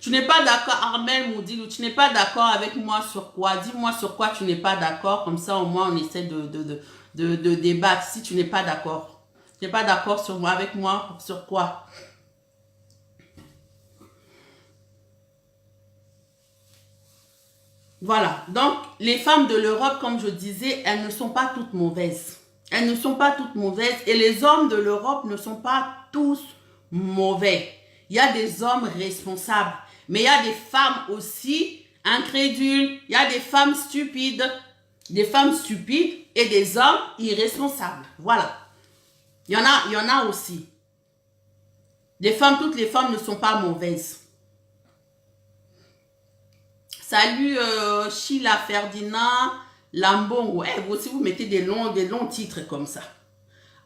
Tu n'es pas d'accord, Armel Moudilou, tu n'es pas d'accord avec moi sur quoi? Dis-moi sur quoi tu n'es pas d'accord, comme ça au moins on essaie de débattre. Si tu n'es pas d'accord, avec moi sur quoi? Voilà. Donc, les femmes de l'Europe, comme je disais, elles ne sont pas toutes mauvaises. Elles ne sont pas toutes mauvaises. Et les hommes de l'Europe ne sont pas tous mauvais. Il y a des hommes responsables. Mais il y a des femmes aussi incrédules. Il y a des femmes stupides. Des femmes stupides et des hommes irresponsables. Voilà. Il y en a aussi. Des femmes, toutes les femmes ne sont pas mauvaises. Salut Sheila Ferdinand Lambongo. Eh, vous aussi, vous mettez des longs titres comme ça.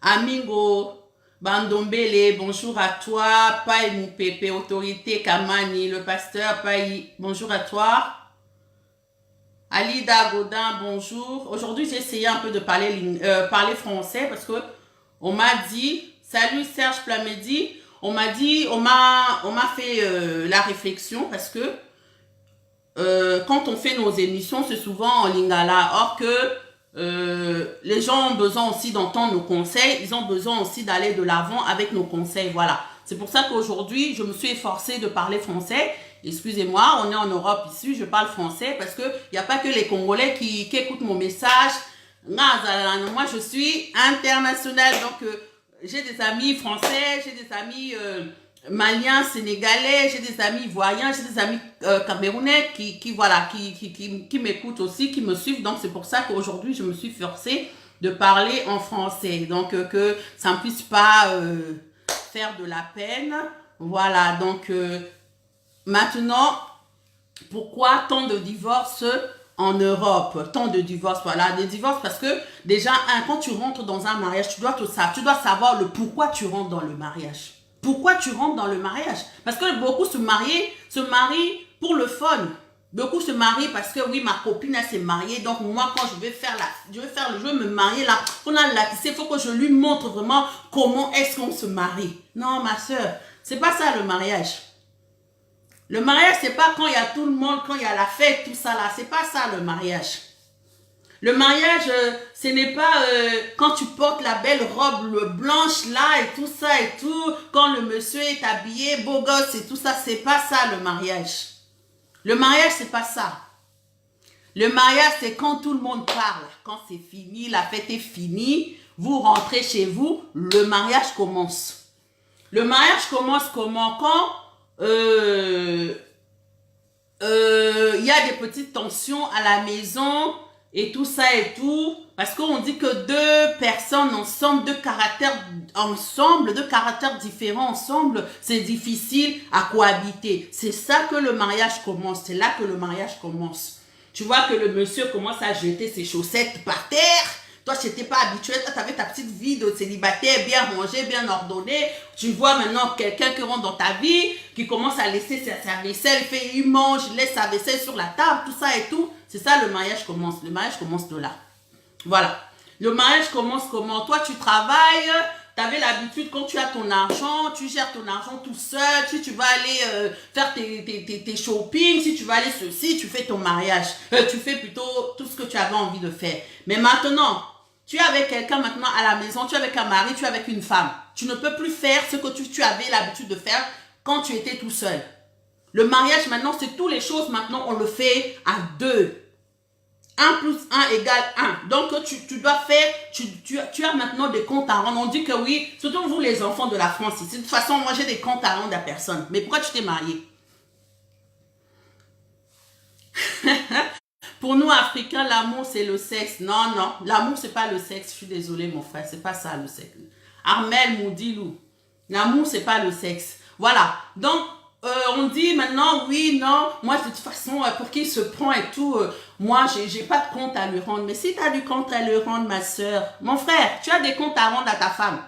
Amingo Bandombele, bonjour à toi. Pai Moupepe, autorité Kamani, le pasteur Pai, bonjour à toi. Alida Godin, bonjour. Aujourd'hui, j'ai essayé un peu de parler français parce que on m'a dit, salut Serge Plamedi, on m'a fait la réflexion parce que quand on fait nos émissions, c'est souvent en lingala. Or que les gens ont besoin aussi d'entendre nos conseils, ils ont besoin aussi d'aller de l'avant avec nos conseils. Voilà. C'est pour ça qu'aujourd'hui, je me suis efforcée de parler français. Excusez-moi, on est en Europe ici, je parle français parce que il n'y a pas que les Congolais qui écoutent mon message. Moi, je suis internationale, donc j'ai des amis français, j'ai des amis maliens, sénégalais, j'ai des amis ivoiriens, j'ai des amis camerounais qui m'écoutent aussi, qui me suivent. Donc, c'est pour ça qu'aujourd'hui, je me suis forcée de parler en français. Donc, que ça ne puisse pas faire de la peine. Voilà, donc maintenant, pourquoi tant de divorces en Europe? Tant de divorces, voilà, des divorces parce que déjà, quand tu rentres dans un mariage, tu dois savoir le pourquoi tu rentres dans le mariage. Pourquoi tu rentres dans le mariage? Parce que beaucoup se marient pour le fun. Beaucoup se marient parce que oui, ma copine elle s'est mariée, donc moi quand je veux me marier là, on a la il faut que je lui montre vraiment comment est-ce qu'on se marie. Non ma soeur, c'est pas ça le mariage. Le mariage c'est pas quand il y a tout le monde, quand il y a la fête, tout ça là, c'est pas ça le mariage. Le mariage, ce n'est pas quand tu portes la belle robe blanche là et tout ça et tout, quand le monsieur est habillé, beau gosse et tout ça, c'est pas ça le mariage. Le mariage, c'est pas ça. Le mariage, c'est quand tout le monde parle. Quand c'est fini, la fête est finie, vous rentrez chez vous, le mariage commence. Le mariage commence comment? Quand y a des petites tensions à la maison et tout ça et tout, parce qu'on dit que deux personnes ensemble, deux caractères différents ensemble, c'est difficile à cohabiter. C'est ça que le mariage commence, c'est là que le mariage commence. Tu vois que le monsieur commence à jeter ses chaussettes par terre. Toi, tu n'étais pas habitué, toi, tu avais ta petite vie de célibataire, bien rangée, bien ordonnée. Tu vois maintenant quelqu'un qui rentre dans ta vie, qui commence à laisser sa vaisselle, il mange, il laisse sa vaisselle sur la table, tout ça et tout. C'est ça, le mariage commence. Le mariage commence de là. Voilà. Le mariage commence comment? Toi, tu travailles, tu avais l'habitude, quand tu as ton argent, tu gères ton argent tout seul. Si tu vas aller faire tes shopping, si tu vas aller ceci, tu fais ton mariage. Tu fais plutôt tout ce que tu avais envie de faire. Mais maintenant, tu es avec quelqu'un maintenant à la maison, tu es avec un mari, tu es avec une femme. Tu ne peux plus faire ce que tu avais l'habitude de faire quand tu étais tout seul. Le mariage maintenant, c'est toutes les choses maintenant, on le fait à deux. 1 plus 1 égale 1. Donc, tu dois faire, tu as maintenant des comptes à rendre. On dit que oui, surtout vous les enfants de la France ici. De toute façon, moi j'ai des comptes à rendre à personne. Mais pourquoi tu t'es marié? Pour nous, Africains, l'amour, c'est le sexe. Non, non, l'amour, c'est pas le sexe. Je suis désolée, mon frère, c'est pas ça le sexe. Armel Moudilou, l'amour, c'est pas le sexe. Voilà, donc, on dit maintenant, oui, non, moi, de toute façon, pour qu'il se prend et tout, moi, j'ai pas de compte à lui rendre. Mais si tu as du compte à lui rendre, ma soeur, mon frère, tu as des comptes à rendre à ta femme.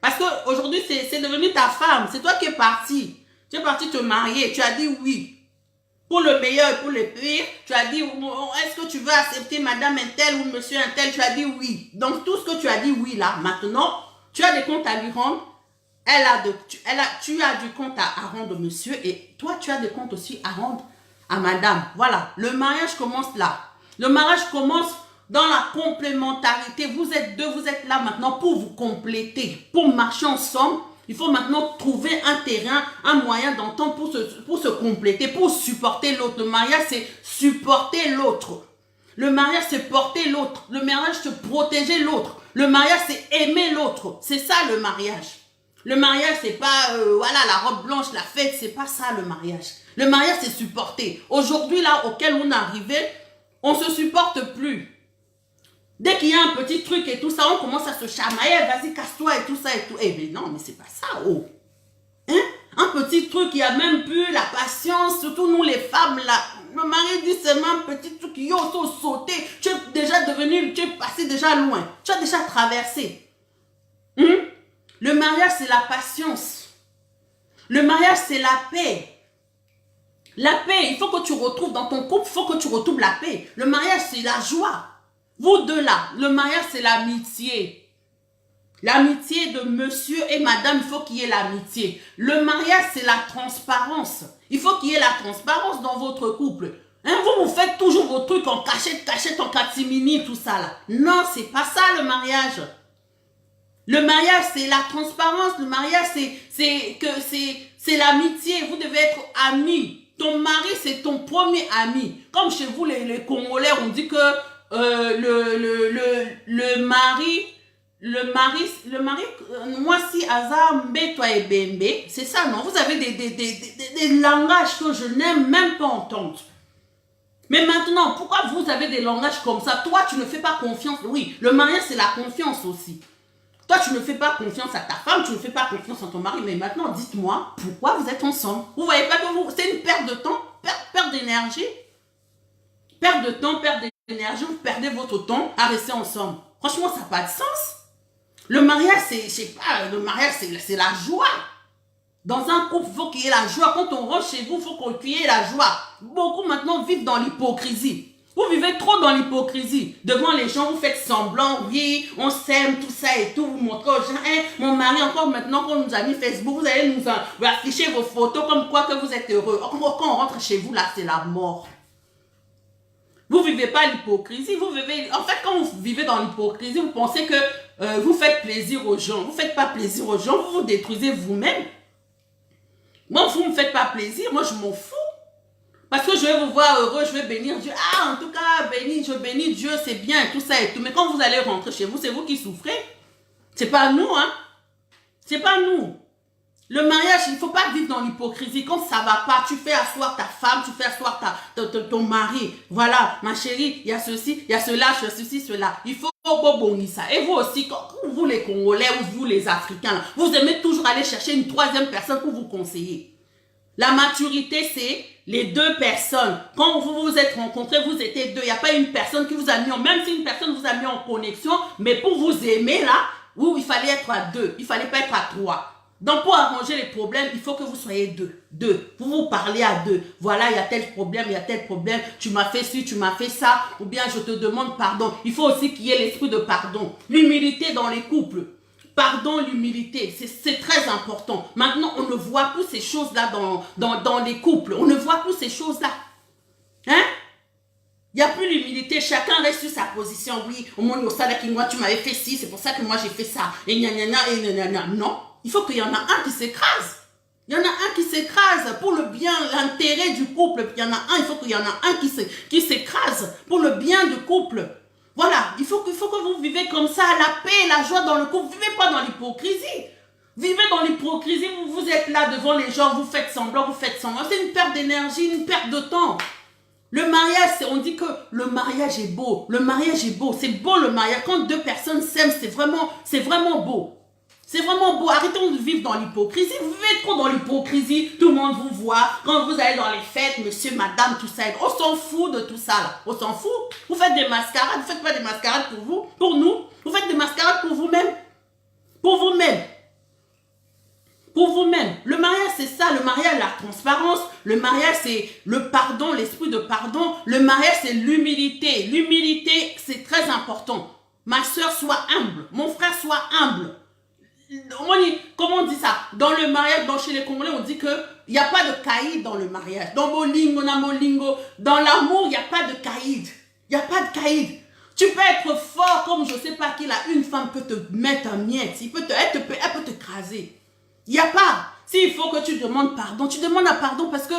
Parce qu'aujourd'hui, c'est devenu ta femme. C'est toi qui es parti. Tu es parti te marier. Tu as dit oui. Pour le meilleur et pour le pire, tu as dit, est-ce que tu veux accepter madame un tel ou monsieur un tel? Tu as dit oui. Donc, tout ce que tu as dit oui là, maintenant, tu as des comptes à lui rendre. Tu as du compte à rendre monsieur et toi, tu as des comptes aussi à rendre à madame. Voilà, le mariage commence là. Le mariage commence dans la complémentarité. Vous êtes deux, vous êtes là maintenant pour vous compléter, pour marcher ensemble. Il faut maintenant trouver un terrain, un moyen d'entente pour se compléter, pour supporter l'autre. Le mariage, c'est supporter l'autre. Le mariage, c'est porter l'autre. Le mariage, c'est protéger l'autre. Le mariage, c'est aimer l'autre. C'est ça le mariage. Le mariage, c'est pas, voilà, la robe blanche, la fête, c'est pas ça le mariage. Le mariage, c'est supporter. Aujourd'hui, là, auquel on est arrivé, on se supporte plus. Dès qu'il y a un petit truc et tout ça, on commence à se chamailler, vas-y, casse-toi et tout ça et tout. Eh bien non, mais c'est pas ça, oh. Hein? Un petit truc, il n'y a même plus la patience, surtout nous les femmes, là. Le mari dit seulement un petit truc, yo, sauté. Tu es déjà devenu, tu es passé déjà loin. Tu as déjà traversé. Le mariage, c'est la patience. Le mariage, c'est la paix. La paix, il faut que tu retrouves dans ton couple, il faut que tu retrouves la paix. Le mariage, c'est la joie. Vous deux là, le mariage, c'est l'amitié. L'amitié de monsieur et madame, il faut qu'il y ait l'amitié. Le mariage, c'est la transparence. Il faut qu'il y ait la transparence dans votre couple. Hein, vous faites toujours vos trucs en cachette, en catimini, tout ça là. Non, c'est pas ça le mariage. Le mariage, c'est la transparence. Le mariage, c'est l'amitié. Vous devez être amis. Ton mari, c'est ton premier ami. Comme chez vous, les Congolais, on dit que le mari, moi si hasard, toi et bembe, c'est ça, non? Vous avez des langages que je n'aime même pas entendre. Mais maintenant, pourquoi vous avez des langages comme ça? Toi, tu ne fais pas confiance. Oui, le mariage, c'est la confiance aussi. Toi, tu ne fais pas confiance à ta femme, tu ne fais pas confiance à ton mari. Mais maintenant, dites-moi, pourquoi vous êtes ensemble? Vous voyez pas que c'est une perte de temps, perte d'énergie? Perte de temps, perte d'énergie, vous perdez votre temps à rester ensemble. Franchement, ça n'a pas de sens. Le mariage, le mariage, c'est la joie. Dans un couple, il faut qu'il y ait la joie. Quand on rentre chez vous, il faut qu'il y ait la joie. Beaucoup maintenant vivent dans l'hypocrisie. Vous vivez trop dans l'hypocrisie. Devant les gens, vous faites semblant, oui, on s'aime, tout ça et tout. Vous montrez aux gens, hein, mon mari, encore maintenant, quand on nous a mis Facebook, vous allez nous afficher vos photos comme quoi que vous êtes heureux. Quand on rentre chez vous, là, c'est la mort. Vous ne vivez pas l'hypocrisie. En fait, quand vous vivez dans l'hypocrisie, vous pensez que vous faites plaisir aux gens. Vous ne faites pas plaisir aux gens, vous vous détruisez vous-même. Moi, vous ne me faites pas plaisir, moi, je m'en fous. Parce que je vais vous voir heureux, je vais bénir Dieu. Ah, en tout cas, je bénis Dieu, c'est bien, tout ça et tout. Mais quand vous allez rentrer chez vous, c'est vous qui souffrez. C'est pas nous, hein. C'est pas nous. Le mariage, il ne faut pas vivre dans l'hypocrisie. Quand ça ne va pas, tu fais asseoir ta femme, tu fais asseoir ton mari. Voilà, ma chérie, il y a ceci, il y a cela, ceci, cela. Il faut bonir ça. Et vous aussi, vous les Congolais ou vous les Africains, là, vous aimez toujours aller chercher une troisième personne pour vous conseiller. La maturité, c'est les deux personnes. Quand vous vous êtes rencontrés, vous étiez deux. Il n'y a pas une personne qui vous a mis même si une personne vous a mis en connexion, mais pour vous aimer, là, il fallait être à deux. Il ne fallait pas être à trois. Donc, pour arranger les problèmes, il faut que vous soyez deux. Vous vous parlez à deux. Voilà, il y a tel problème, il y a tel problème. Tu m'as fait ci, tu m'as fait ça. Ou bien, je te demande pardon. Il faut aussi qu'il y ait l'esprit de pardon. L'humilité dans les couples. Pardon, l'humilité. C'est très important. Maintenant, on ne voit plus ces choses-là dans les couples. On ne voit plus ces choses-là. Hein? Il n'y a plus l'humilité. Chacun reste sur sa position. Oui, au moins, moi, tu m'avais fait ci. C'est pour ça que moi, j'ai fait ça. Et non. Il faut qu'il y en a un qui s'écrase. Il y en a un qui s'écrase pour le bien, l'intérêt du couple. Il y en a un, il faut qu'il y en a un qui s'écrase pour le bien du couple. Voilà, il faut que vous vivez comme ça, la paix, la joie dans le couple. Vivez pas dans l'hypocrisie. Vivez dans l'hypocrisie, vous êtes là devant les gens, vous faites semblant. C'est une perte d'énergie, une perte de temps. Le mariage, on dit que le mariage est beau. Le mariage est beau. C'est beau le mariage. Quand deux personnes s'aiment, c'est vraiment beau. C'est vraiment beau. Arrêtons de vivre dans l'hypocrisie. Vous vivez trop dans l'hypocrisie. Tout le monde vous voit. Quand vous allez dans les fêtes, monsieur, madame, tout ça. On s'en fout de tout ça là. On s'en fout. Vous faites des mascarades. Vous ne faites pas des mascarades pour vous, pour nous. Vous faites des mascarades pour vous-même. Pour vous-même. Pour vous-même. Le mariage, c'est ça. Le mariage, la transparence. Le mariage, c'est le pardon, l'esprit de pardon. Le mariage, c'est l'humilité. L'humilité, c'est très important. Ma soeur, sois humble. Mon frère, soit humble. Comment on dit ça? Dans le mariage, chez les Congolais, on dit qu'il n'y a pas de caïd dans le mariage. Dans Molingo, dans l'amour, il n'y a pas de caïd. Il n'y a pas de caïd. Tu peux être fort comme je ne sais pas qui, là, une femme peut te mettre en miettes. Elle peut t'écraser. Il Il n'y a pas. S'il faut que tu demandes pardon, tu demandes un pardon parce que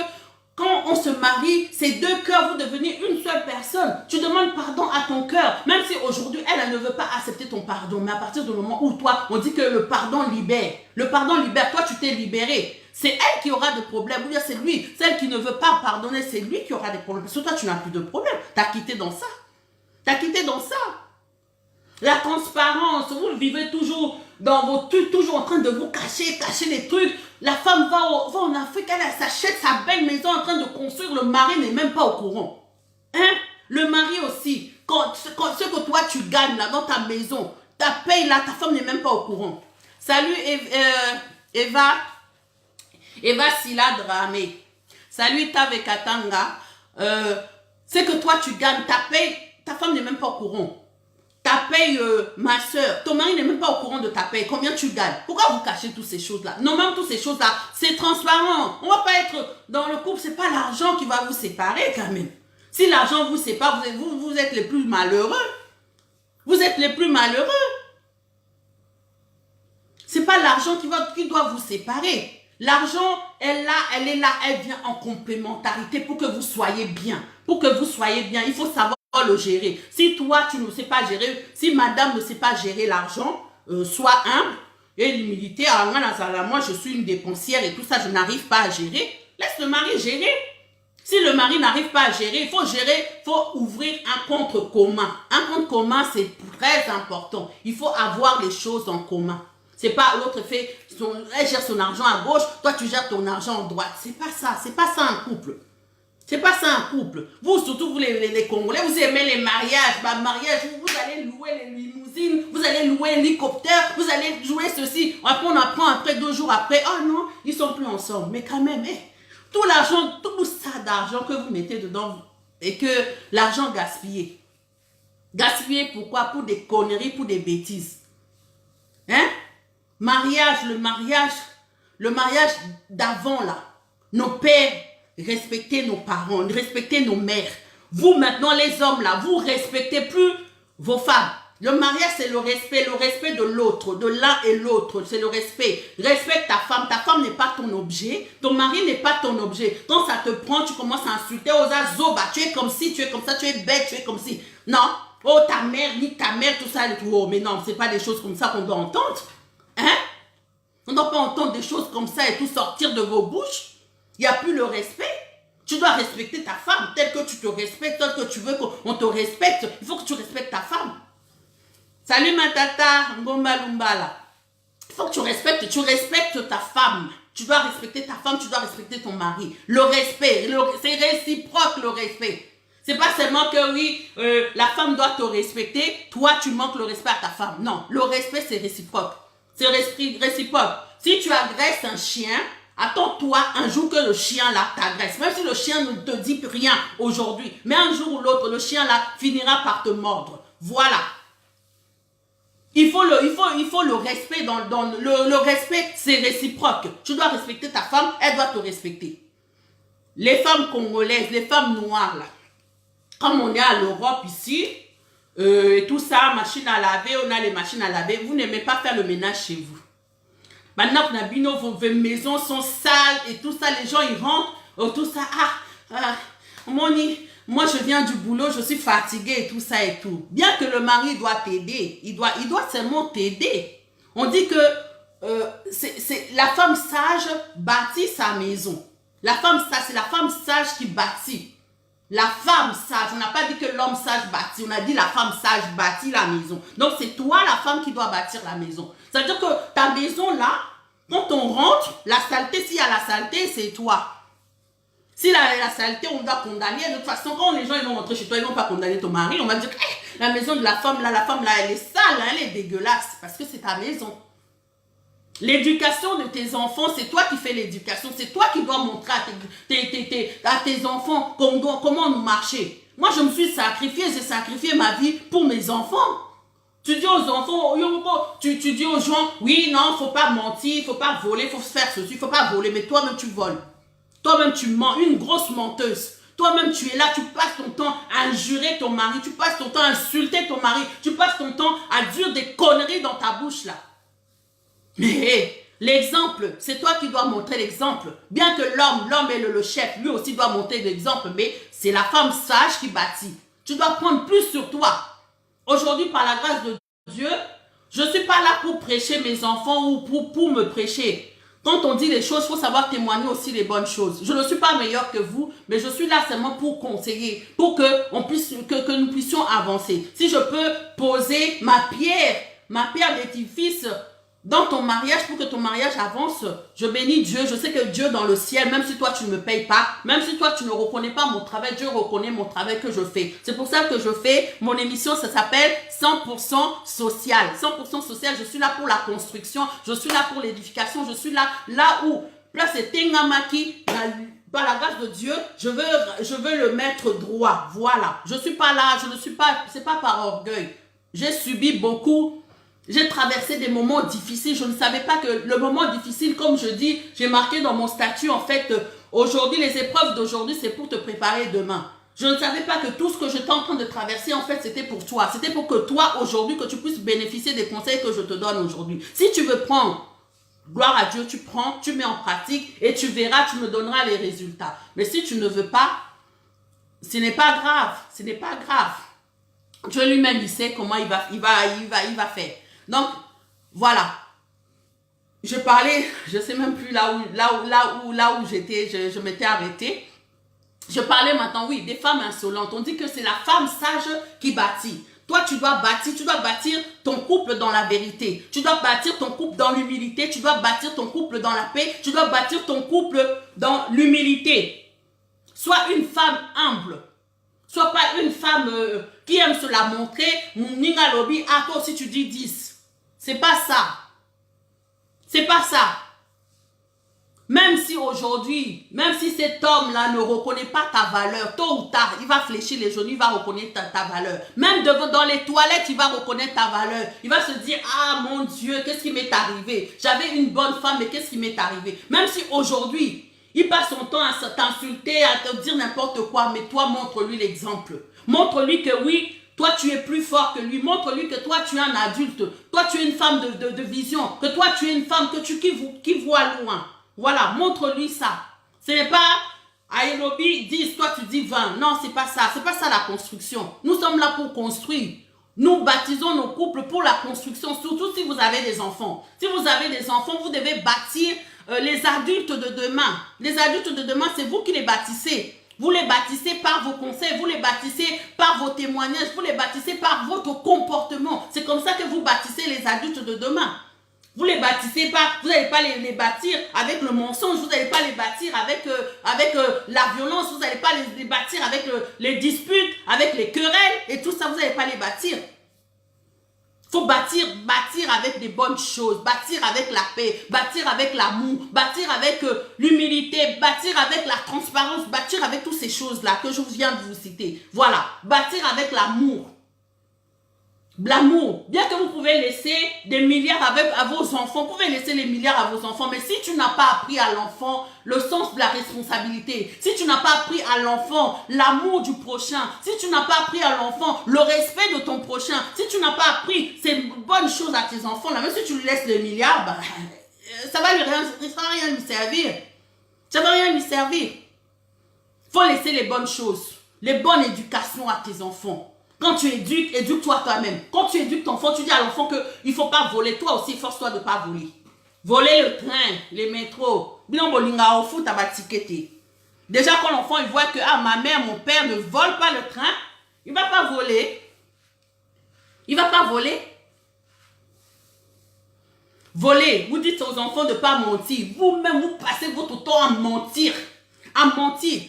quand on se marie, c'est deux cœurs, vous devenez une seule personne. Tu demandes pardon à ton cœur. Même si aujourd'hui, elle ne veut pas accepter ton pardon. Mais à partir du moment où toi, on dit que le pardon libère. Le pardon libère. Toi, tu t'es libéré. C'est elle qui aura des problèmes. Ou bien c'est lui. Celle qui ne veut pas pardonner, c'est lui qui aura des problèmes. Parce que toi, tu n'as plus de problème. Tu as quitté dans ça. Tu as quitté dans ça. La transparence, vous vivez toujours dans vos trucs, toujours en train de vous cacher les trucs. La femme va en Afrique, elle s'achète sa belle maison en train de construire, le mari n'est même pas au courant. Hein? Le mari aussi, ce que toi tu gagnes là dans ta maison, ta paye là, ta femme n'est même pas au courant. Salut Eva Sila Dramé. Salut Tave Katanga. Ce que toi tu gagnes, ta paye, ta femme n'est même pas au courant. Ta paye, ma soeur, ton mari n'est même pas au courant de ta paye. Combien tu gagnes? Pourquoi vous cachez toutes ces choses-là? Non, même toutes ces choses-là, c'est transparent. On ne va pas être dans le couple, ce n'est pas l'argent qui va vous séparer quand même. Si l'argent vous sépare, vous êtes les plus malheureux. Vous êtes les plus malheureux. Ce n'est pas l'argent qui doit vous séparer. L'argent, elle est là, elle vient en complémentarité pour que vous soyez bien. Pour que vous soyez bien, il faut savoir le gérer. Si toi, tu ne sais pas gérer, si madame ne sait pas gérer l'argent, sois humble et l'humilité. Moi, je suis une dépensière et tout ça, je n'arrive pas à gérer. Laisse le mari gérer. Si le mari n'arrive pas à gérer, il faut ouvrir un compte commun. Un compte commun, c'est très important. Il faut avoir les choses en commun. C'est pas l'autre elle gère son argent à gauche, toi tu gères ton argent à droite. C'est pas ça un couple. C'est pas ça un couple. Vous, surtout vous les Congolais, vous aimez les mariages. Vous allez louer les limousines, vous allez louer l'hélicoptère, vous allez jouer ceci. Après, on apprend après 2 jours après, oh non, ils sont plus ensemble. Mais quand même, tout l'argent, tout ça d'argent que vous mettez dedans et que l'argent gaspillé. Gaspillé pourquoi? Pour des conneries, pour des bêtises. Hein? Le mariage d'avant là. Nos pères respectez nos parents, respectez nos mères. Vous maintenant les hommes là, vous respectez plus vos femmes. Le mariage c'est le respect de l'autre, de l'un et l'autre, c'est le respect. Respecte ta femme n'est pas ton objet, ton mari n'est pas ton objet. Quand ça te prend, tu commences à insulter aux azoba, tu es comme ci, tu es comme ça, tu es bête, tu es comme ci. Non, oh ta mère, ni ta mère, tout ça, oh mais non, c'est pas des choses comme ça qu'on doit entendre. Hein? On ne doit pas entendre des choses comme ça et tout sortir de vos bouches. Il n'y a plus le respect. Tu dois respecter ta femme tel que tu te respectes, tel que tu veux qu'on te respecte. Il faut que tu respectes ta femme. Salut ma tata, Ngomba Lumbala. Il faut que tu respectes ta femme. Tu dois respecter ta femme, tu dois respecter ton mari. Le respect, c'est réciproque le respect. C'est pas seulement que oui, la femme doit te respecter, toi tu manques le respect à ta femme. Non, le respect c'est réciproque. C'est réciproque. Si tu agresses un chien, attends-toi un jour que le chien là t'agresse. Même si le chien ne te dit rien aujourd'hui, mais un jour ou l'autre, le chien là finira par te mordre. Voilà. Il faut le respect. Le respect, c'est réciproque. Tu dois respecter ta femme, elle doit te respecter. Les femmes congolaises, les femmes noires là, comme on est à l'Europe ici, et tout ça, machine à laver, on a les machines à laver, vous n'aimez pas faire le ménage chez vous. Maintenant, vos maisons sont sales et tout ça, les gens ils rentrent, tout ça, moi je viens du boulot, je suis fatiguée et tout ça et tout. Bien que le mari doit t'aider, il doit seulement t'aider. On dit que la femme sage bâtit sa maison. La femme sage, c'est la femme sage qui bâtit. La femme sage, on n'a pas dit que l'homme sage bâtit, on a dit la femme sage bâtit la maison. Donc c'est toi la femme qui doit bâtir la maison. C'est-à-dire que ta maison là, quand on rentre, la saleté, s'il y a la saleté, c'est toi. Si la saleté, on doit condamner. De toute façon, quand les gens ils vont rentrer chez toi, ils ne vont pas condamner ton mari. On va dire, la maison de la femme là, elle est sale, elle est dégueulasse. Parce que c'est ta maison. L'éducation de tes enfants, c'est toi qui fais l'éducation. C'est toi qui dois montrer à tes enfants comment nous marcher. Moi, je me suis sacrifiée, j'ai sacrifié ma vie pour mes enfants. Tu dis aux enfants, tu dis aux gens, oui, non, il ne faut pas mentir, il ne faut pas voler, il faut faire ceci, il ne faut pas voler, mais toi-même tu voles. Toi-même tu mens, une grosse menteuse. Toi-même tu es là, tu passes ton temps à injurer ton mari, tu passes ton temps à insulter ton mari, tu passes ton temps à dire des conneries dans ta bouche là. Mais L'exemple, c'est toi qui dois montrer l'exemple. Bien que l'homme est le chef, lui aussi doit montrer l'exemple, mais c'est la femme sage qui bâtit. Tu dois prendre plus sur toi. Aujourd'hui, par la grâce de Dieu, je ne suis pas là pour prêcher mes enfants ou pour me prêcher. Quand on dit les choses, il faut savoir témoigner aussi les bonnes choses. Je ne suis pas meilleur que vous, mais je suis là seulement pour conseiller, pour que nous puissions avancer. Si je peux poser ma pierre d'édifice dans ton mariage, pour que ton mariage avance, je bénis Dieu. Je sais que Dieu dans le ciel, même si toi tu ne me payes pas, même si toi tu ne reconnais pas mon travail, Dieu reconnaît mon travail que je fais. C'est pour ça que je fais mon émission, ça s'appelle 100% social. 100% social, je suis là pour la construction, je suis là pour l'édification, je suis là où, là c'est Tengamaki, par la grâce de Dieu, je veux le mettre droit. Voilà. Je ne suis pas là, c'est pas par orgueil. J'ai subi beaucoup. J'ai traversé des moments difficiles. Je ne savais pas que le moment difficile, comme je dis, j'ai marqué dans mon statut, en fait, aujourd'hui, les épreuves d'aujourd'hui, c'est pour te préparer demain. Je ne savais pas que tout ce que j'étais en train de traverser, en fait, c'était pour toi. C'était pour que toi, aujourd'hui, que tu puisses bénéficier des conseils que je te donne aujourd'hui. Si tu veux prendre, gloire à Dieu, tu prends, tu mets en pratique et tu verras, tu me donneras les résultats. Mais si tu ne veux pas, ce n'est pas grave. Ce n'est pas grave. Dieu lui-même, il sait comment il va faire. Donc, voilà. Je parlais, je ne sais même plus là où j'étais, je m'étais arrêtée. Je parlais maintenant, oui, des femmes insolentes. On dit que c'est la femme sage qui bâtit. Toi, tu dois bâtir ton couple dans la vérité. Tu dois bâtir ton couple dans l'humilité. Tu dois bâtir ton couple dans la paix. Tu dois bâtir ton couple dans l'humilité. Sois une femme humble. Sois pas une femme qui aime se la montrer. Ninga lobby, ah, toi aussi tu dis 10. C'est pas ça. C'est pas ça. Même si aujourd'hui, même si cet homme-là ne reconnaît pas ta valeur, tôt ou tard, il va fléchir les genoux, il va reconnaître ta valeur. Même dans les toilettes, il va reconnaître ta valeur. Il va se dire, ah mon Dieu, qu'est-ce qui m'est arrivé? J'avais une bonne femme, mais qu'est-ce qui m'est arrivé? Même si aujourd'hui, il passe son temps à t'insulter, à te dire n'importe quoi, mais toi, montre-lui l'exemple. Montre-lui que oui, toi, tu es plus fort que lui. Montre-lui que toi, tu es un adulte. Toi, tu es une femme de vision. Que toi, tu es une femme qui voit loin. Voilà, montre-lui ça. Ce n'est pas Aérobi 10, toi tu dis 20. Non, c'est pas ça. C'est pas ça la construction. Nous sommes là pour construire. Nous baptisons nos couples pour la construction, surtout si vous avez des enfants. Si vous avez des enfants, vous devez bâtir les adultes de demain. Les adultes de demain, c'est vous qui les bâtissez. Vous les bâtissez par vos conseils, vous les bâtissez par vos témoignages, vous les bâtissez par votre comportement. C'est comme ça que vous bâtissez les adultes de demain. Vous les bâtissez pas, vous n'allez pas les bâtir avec le mensonge, vous n'allez pas les bâtir avec la violence, vous n'allez pas les bâtir avec les disputes, avec les querelles et tout ça, vous n'allez pas les bâtir. Il faut bâtir avec des bonnes choses, bâtir avec la paix, bâtir avec l'amour, bâtir avec l'humilité, bâtir avec la transparence, bâtir avec toutes ces choses-là que je viens de vous citer. Voilà, bâtir avec l'amour. L'amour, bien que vous pouvez laisser des milliards à vos enfants, vous pouvez laisser les milliards à vos enfants, mais si tu n'as pas appris à l'enfant le sens de la responsabilité, si tu n'as pas appris à l'enfant l'amour du prochain, si tu n'as pas appris à l'enfant le respect de ton prochain, si tu n'as pas appris ces bonnes choses à tes enfants, là, même si tu lui laisses les milliards, bah, ça va rien lui servir. Ça va rien lui servir. Il faut laisser les bonnes choses, les bonnes éducations à tes enfants. Quand tu éduques, éduque-toi toi-même. Quand tu éduques ton enfant, tu dis à l'enfant qu'il ne faut pas voler. Toi aussi, force-toi de ne pas voler. Voler le train, les métros. Déjà, quand l'enfant il voit que ma mère, mon père ne volent pas le train, il ne va pas voler. Il ne va pas voler. Voler, vous dites aux enfants de ne pas mentir. Vous-même, vous passez votre temps à mentir. À mentir.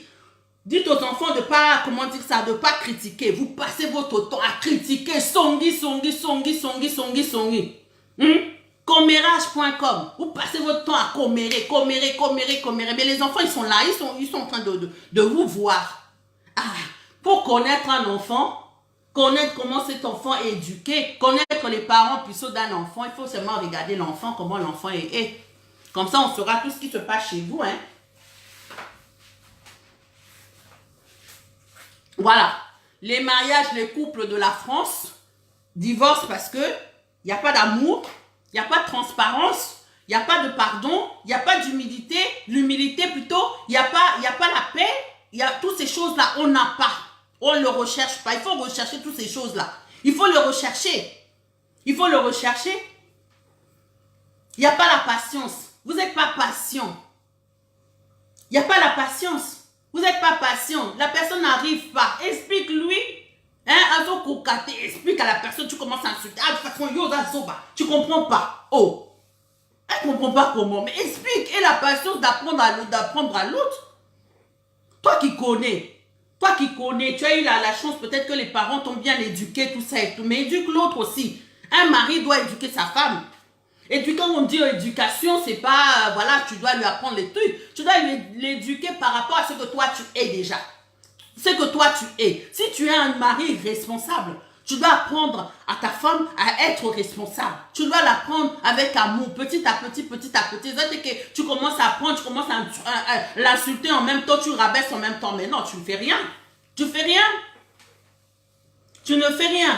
Dites aux enfants de ne pas, comment dire ça, de ne pas critiquer. Vous passez votre temps à critiquer. Songi. Commérage.com. Vous passez votre temps à commérer. Mais les enfants, ils sont là. Ils sont en train de vous voir. Pour connaître un enfant, connaître comment cet enfant est éduqué, connaître les parents puissants d'un enfant, il faut seulement regarder l'enfant, comment l'enfant est. Comme ça, on saura tout ce qui se passe chez vous, hein. Voilà, les mariages, les couples de la France divorcent parce que il n'y a pas d'amour, il n'y a pas de transparence, il n'y a pas de pardon, il n'y a pas d'humilité, l'humilité plutôt, il n'y a pas la paix, il y a toutes ces choses-là, on n'a pas. On ne le recherche pas. Il faut rechercher toutes ces choses-là. Il faut le rechercher. Il faut le rechercher. Il n'y a pas la patience. Vous n'êtes pas patient. Il n'y a pas la patience. Vous n'êtes pas patient. La personne n'arrive pas. Explique-lui. Explique à la personne, tu commences à insulter. Ah, de toute façon, tu ne comprends pas. Oh. Elle ne comprend pas comment. Mais explique. Et la patience d'apprendre à l'autre. Toi qui connais, tu as eu la chance, peut-être que les parents t'ont bien éduqué, tout ça et tout, mais éduque l'autre aussi. Un mari doit éduquer sa femme. Et puis quand on dit éducation, c'est pas, voilà, tu dois lui apprendre les trucs. Tu dois l'éduquer par rapport à ce que toi tu es déjà. Ce que toi tu es. Si tu es un mari responsable, tu dois apprendre à ta femme à être responsable. Tu dois l'apprendre avec amour, petit à petit, petit à petit. C'est que tu commences à apprendre, tu commences à l'insulter en même temps, tu rabaisses en même temps. Mais non, tu ne fais rien. Tu fais rien. Tu ne fais rien.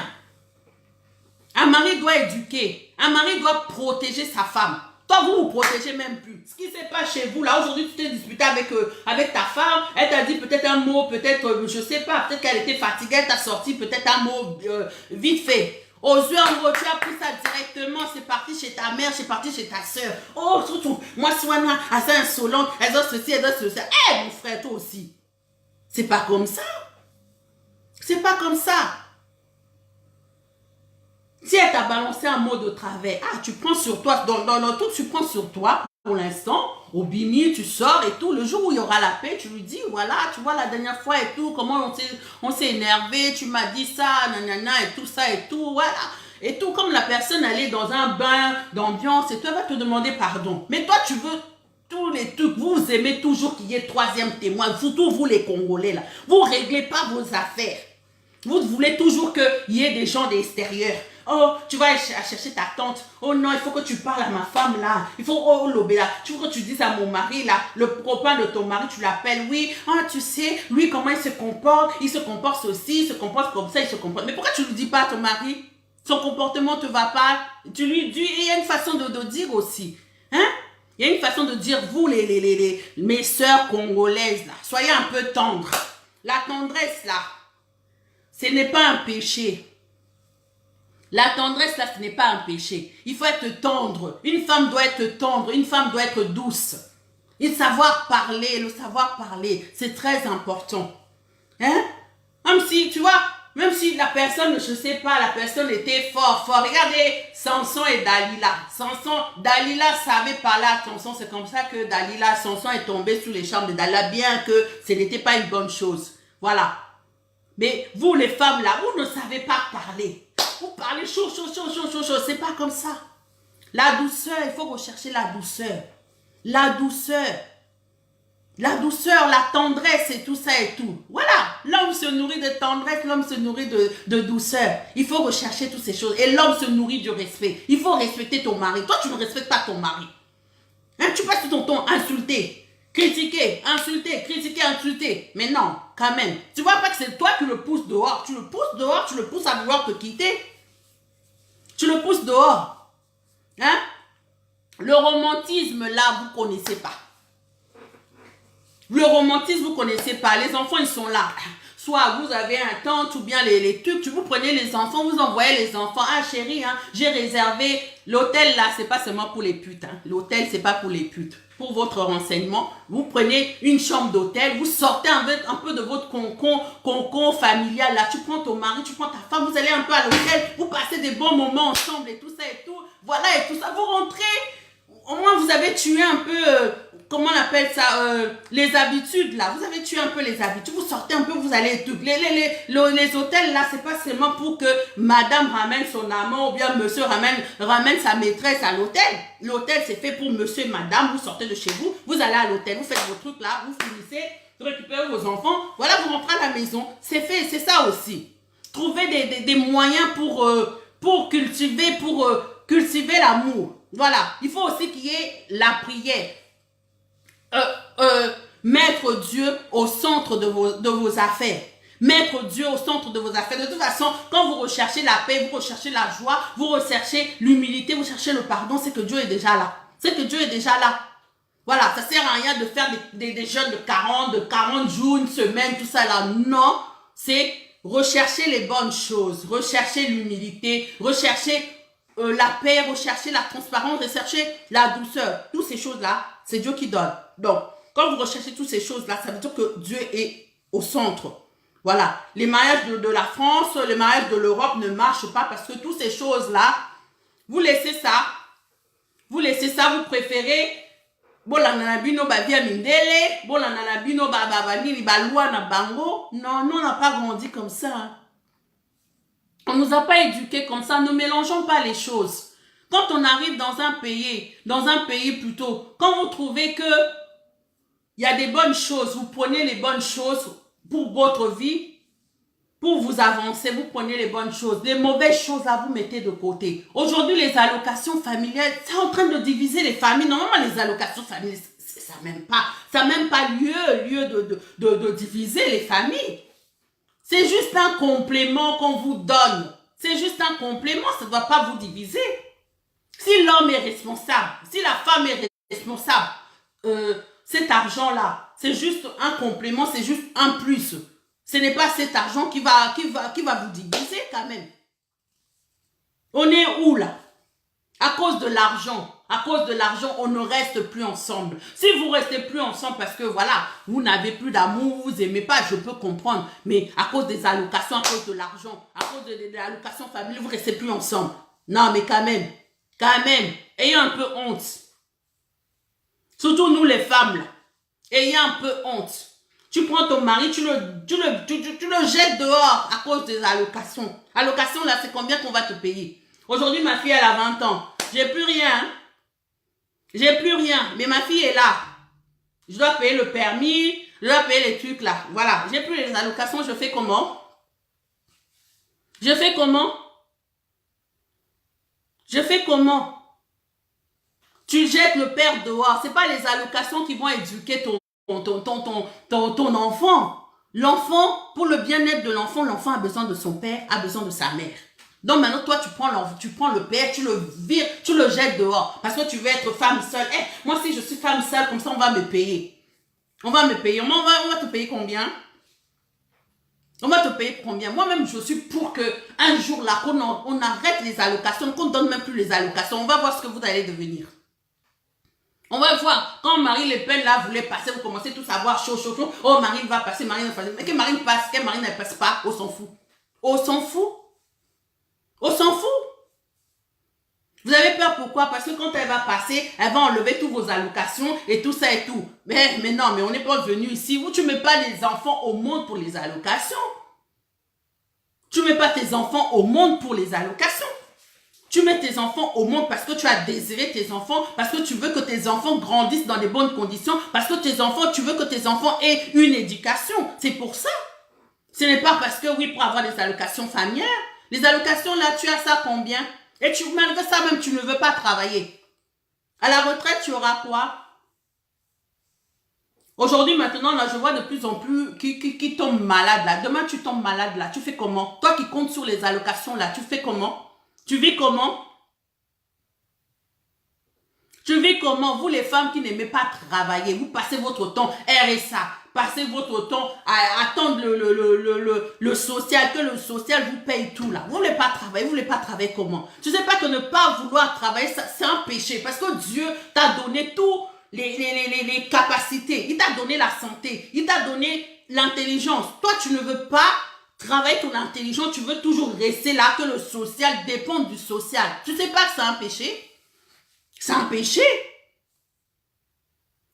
Un mari doit éduquer. Un mari doit protéger sa femme. Toi, vous ne protégez même plus. Ce qui ne se passe chez vous, là, aujourd'hui, tu t'es disputé avec ta femme. Elle t'a dit peut-être un mot, peut-être, je ne sais pas, peut-être qu'elle était fatiguée, elle t'a sorti peut-être un mot vite fait. Aux yeux en gros, tu as pris ça directement, c'est parti chez ta mère, c'est parti chez ta soeur. Oh, surtout, moi, Swana, assez insolente, elles ont ceci, elles ont ceci. Eh, mon frère, toi aussi. C'est pas comme ça. C'est pas comme ça. Si elle t'a balancé un mot de travers, tu prends sur toi, dans tout, tu prends sur toi, pour l'instant, au bini, tu sors et tout. Le jour où il y aura la paix, tu lui dis, voilà, tu vois, la dernière fois et tout, comment on s'est énervé, tu m'as dit ça, nanana, et tout ça et tout, voilà. Et tout, comme la personne, elle est dans un bain d'ambiance et toi, elle va te demander pardon. Mais toi, tu veux tous les trucs, vous aimez toujours qu'il y ait troisième témoin, surtout vous les Congolais, là. Vous ne réglez pas vos affaires. Vous voulez toujours qu'il y ait des gens de l'extérieur. Oh, tu vas chercher ta tante. Oh non, il faut que tu parles à ma femme là. Il faut, oh, Lobé là. Tu veux que tu dises à mon mari là, le copain de ton mari, tu l'appelles. Oui, tu sais, lui, comment il se comporte. Il se comporte ceci, il se comporte comme ça, il se comporte. Mais pourquoi tu ne le dis pas à ton mari? Son comportement ne te va pas. Tu lui dis, il y a une façon de dire aussi. Hein? Il y a une façon de dire, vous, mes sœurs congolaises là, soyez un peu tendres. La tendresse là, ce n'est pas un péché. La tendresse, là, ce n'est pas un péché. Il faut être tendre. Une femme doit être tendre. Une femme doit être douce. Et le savoir parler, c'est très important. Hein? Même si, tu vois, même si la personne, je ne sais pas, la personne était fort. Regardez, Samson et Dalila. Dalila savait parler à Samson. C'est comme ça que Samson est tombé sous les chambres de Dalila, bien que ce n'était pas une bonne chose. Voilà. Mais vous, les femmes, là, vous ne savez pas parler. Vous parlez chaud. C'est pas comme ça. La douceur, il faut rechercher la douceur. La douceur, la tendresse et tout ça et tout. Voilà. L'homme se nourrit de tendresse, l'homme se nourrit de douceur. Il faut rechercher toutes ces choses. Et l'homme se nourrit du respect. Il faut respecter ton mari. Toi, tu ne respectes pas ton mari. Hein, tu passes ton temps à insulter. Critiquer, insulter, insulter. Mais non, quand même. Tu vois pas que c'est toi qui le pousses dehors. Tu le pousses dehors, tu le pousses à vouloir te quitter. Tu le pousses dehors. Hein? Le romantisme, là, vous ne connaissez pas. Le romantisme, vous ne connaissez pas. Les enfants, ils sont là. Soit vous avez un tante ou bien les trucs. Vous prenez les enfants, vous envoyez les enfants. Ah chérie, hein, j'ai réservé l'hôtel là. C'est pas seulement pour les putes. Hein. L'hôtel, c'est pas pour les putes. Pour votre renseignement, vous prenez une chambre d'hôtel. Vous sortez un peu de votre concon familial là. Tu prends ton mari, tu prends ta femme. Vous allez un peu à l'hôtel. Vous passez des bons moments ensemble et tout ça et tout. Voilà et tout ça. Vous rentrez. Au moins, vous avez tué un peu, comment on appelle ça, les habitudes, là. Vous avez tué un peu les habitudes. Vous sortez un peu, vous allez tout. Les hôtels, là, c'est pas seulement pour que madame ramène son amant ou bien monsieur ramène sa maîtresse à l'hôtel. L'hôtel, c'est fait pour monsieur et madame. Vous sortez de chez vous, vous allez à l'hôtel, vous faites vos trucs, là, vous finissez, vous récupérez vos enfants. Voilà, vous rentrez à la maison. C'est fait, c'est ça aussi. Trouvez des moyens pour cultiver l'amour. Voilà, il faut aussi qu'il y ait la prière. Mettre Dieu au centre de vos affaires. Mettre Dieu au centre de vos affaires. De toute façon, quand vous recherchez la paix, vous recherchez la joie, vous recherchez l'humilité, vous cherchez le pardon, c'est que Dieu est déjà là. C'est que Dieu est déjà là. Voilà, ça sert à rien de faire des jeûnes de 40 jours, une semaine, tout ça là. Non, c'est rechercher les bonnes choses, rechercher l'humilité, rechercher la paix, rechercher la transparence, rechercher la douceur. Toutes ces choses-là, c'est Dieu qui donne. Donc, quand vous recherchez toutes ces choses-là, ça veut dire que Dieu est au centre. Voilà, les mariages de la France, les mariages de l'Europe ne marchent pas parce que toutes ces choses-là, vous laissez ça, vous préférez bolanda bino ba via mindele, bolanda bino ba nini ba loi na bango. Non, nous on n'a pas grandi comme ça. Hein. On nous a pas éduqués comme ça. Ne mélangeons pas les choses. Quand on arrive dans un pays plutôt, quand vous trouvez que il y a des bonnes choses, vous prenez les bonnes choses pour votre vie, pour vous avancer, vous prenez les bonnes choses. Les mauvaises choses, là, vous mettez de côté. Aujourd'hui, les allocations familiales, c'est en train de diviser les familles. Normalement, les allocations familiales, ça n'a même pas lieu de diviser les familles. C'est juste un complément qu'on vous donne. C'est juste un complément, ça ne doit pas vous diviser. Si l'homme est responsable, si la femme est responsable, cet argent-là, c'est juste un complément, c'est juste un plus. Ce n'est pas cet argent qui va vous diviser quand même. On est où là? À cause de l'argent. À cause de l'argent, on ne reste plus ensemble. Si vous ne restez plus ensemble parce que voilà, vous n'avez plus d'amour, vous n'aimez pas, je peux comprendre. Mais à cause des allocations, à cause de l'argent, à cause de l'allocation familiale, vous ne restez plus ensemble. Non, mais quand même, ayez un peu honte. Surtout nous les femmes là. Ayez un peu honte. Tu prends ton mari, tu le jettes dehors à cause des allocations. Allocations là, c'est combien qu'on va te payer? Aujourd'hui, ma fille, elle a 20 ans. J'ai plus rien. Hein? J'ai plus rien. Mais ma fille est là. Je dois payer le permis. Je dois payer les trucs là. Voilà. J'ai plus les allocations. Je fais comment? Tu jettes le père dehors. C'est pas les allocations qui vont éduquer ton enfant. L'enfant, pour le bien-être de l'enfant, l'enfant a besoin de son père, a besoin de sa mère. Donc maintenant, toi, tu prends le père, tu le vires, tu le jettes dehors. Parce que tu veux être femme seule. Moi, si je suis femme seule, comme ça, on va me payer. On va te payer combien? On va te payer combien? Moi-même, je suis pour que un jour là, on arrête les allocations, qu'on ne donne même plus les allocations. On va voir ce que vous allez devenir. On va voir, quand Marine Le Pen là voulait passer, vous commencez tous à voir chaud. Oh, Marine va passer, Marine va passer. Mais que Marine passe, que Marine ne passe pas, on s'en fout. On s'en fout. Vous avez peur pourquoi? Parce que quand elle va passer, elle va enlever tous vos allocations et tout ça et tout. Mais non, mais on n'est pas venu ici où tu ne mets pas les enfants au monde pour les allocations. Tu ne mets pas tes enfants au monde pour les allocations. Tu mets tes enfants au monde parce que tu as désiré tes enfants, parce que tu veux que tes enfants grandissent dans de bonnes conditions, parce que tu veux que tes enfants aient une éducation. C'est pour ça. Ce n'est pas parce que, oui, pour avoir des allocations familiales. Les allocations, là, tu as ça combien? Et malgré ça, même, tu ne veux pas travailler. À la retraite, tu auras quoi? Aujourd'hui, maintenant, là, je vois de plus en plus qui tombent malades, là. Demain, tu tombes malade, là. Tu fais comment? Toi qui comptes sur les allocations, là, tu fais comment? Tu vis comment? Tu vis comment? Vous les femmes qui n'aimez pas travailler, vous passez votre temps RSA, passez votre temps à attendre le social, que le social vous paye tout là. Vous ne voulez pas travailler comment? Tu ne sais pas que ne pas vouloir travailler, c'est un péché parce que Dieu t'a donné tout les capacités. Il t'a donné la santé, il t'a donné l'intelligence. Toi, tu ne veux pas travailler ton intelligence, tu veux toujours rester là, que le social dépende du social. Tu ne sais pas que c'est un péché? C'est un péché.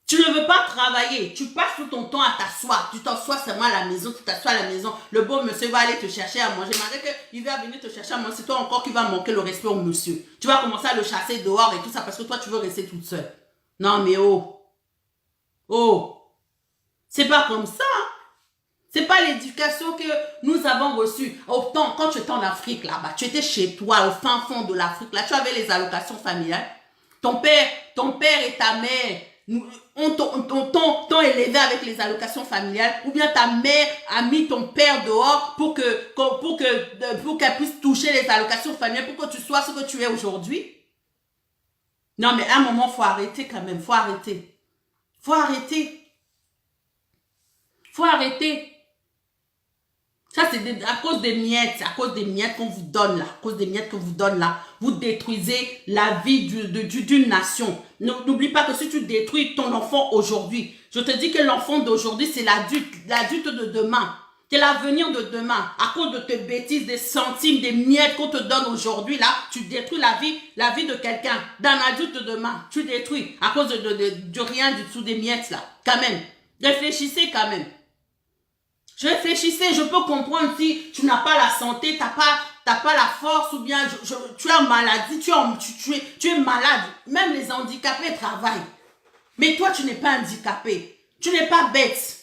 Tu ne veux pas travailler, tu passes tout ton temps à t'asseoir. Tu t'assois seulement à la maison, tu t'assois à la maison. Le bon monsieur va aller te chercher à manger. Malgré qu'il va venir te chercher à manger, c'est toi encore qui va manquer le respect au monsieur. Tu vas commencer à le chasser dehors et tout ça parce que toi, tu veux rester toute seule. Non, mais c'est pas comme ça. C'est pas l'éducation que nous avons reçue. Autant, quand tu étais en Afrique, là-bas, tu étais chez toi, au fin fond de l'Afrique, là, tu avais les allocations familiales. Ton père et ta mère t'ont élevé avec les allocations familiales, ou bien ta mère a mis ton père dehors pour qu'elle puisse toucher les allocations familiales, pour que tu sois ce que tu es aujourd'hui. Non, mais à un moment, il faut arrêter quand même. Faut arrêter. Faut arrêter. Faut arrêter. Ça, c'est à cause des miettes. C'est à cause des miettes qu'on vous donne là. À cause des miettes que vous donne là. Vous détruisez la vie d'une nation. N'oublie pas que si tu détruis ton enfant aujourd'hui, je te dis que l'enfant d'aujourd'hui, c'est l'adulte de demain. C'est l'avenir de demain. À cause de tes bêtises, des centimes, des miettes qu'on te donne aujourd'hui, là, tu détruis la vie de quelqu'un, d'un adulte de demain. Tu détruis à cause de rien du tout, des miettes, là. Quand même. Réfléchissez quand même. Réfléchissez, je peux comprendre si tu n'as pas la santé, t'as pas la force, ou bien tu es en maladie, tu es malade. Même les handicapés travaillent. Mais toi, tu n'es pas handicapé. Tu n'es pas bête.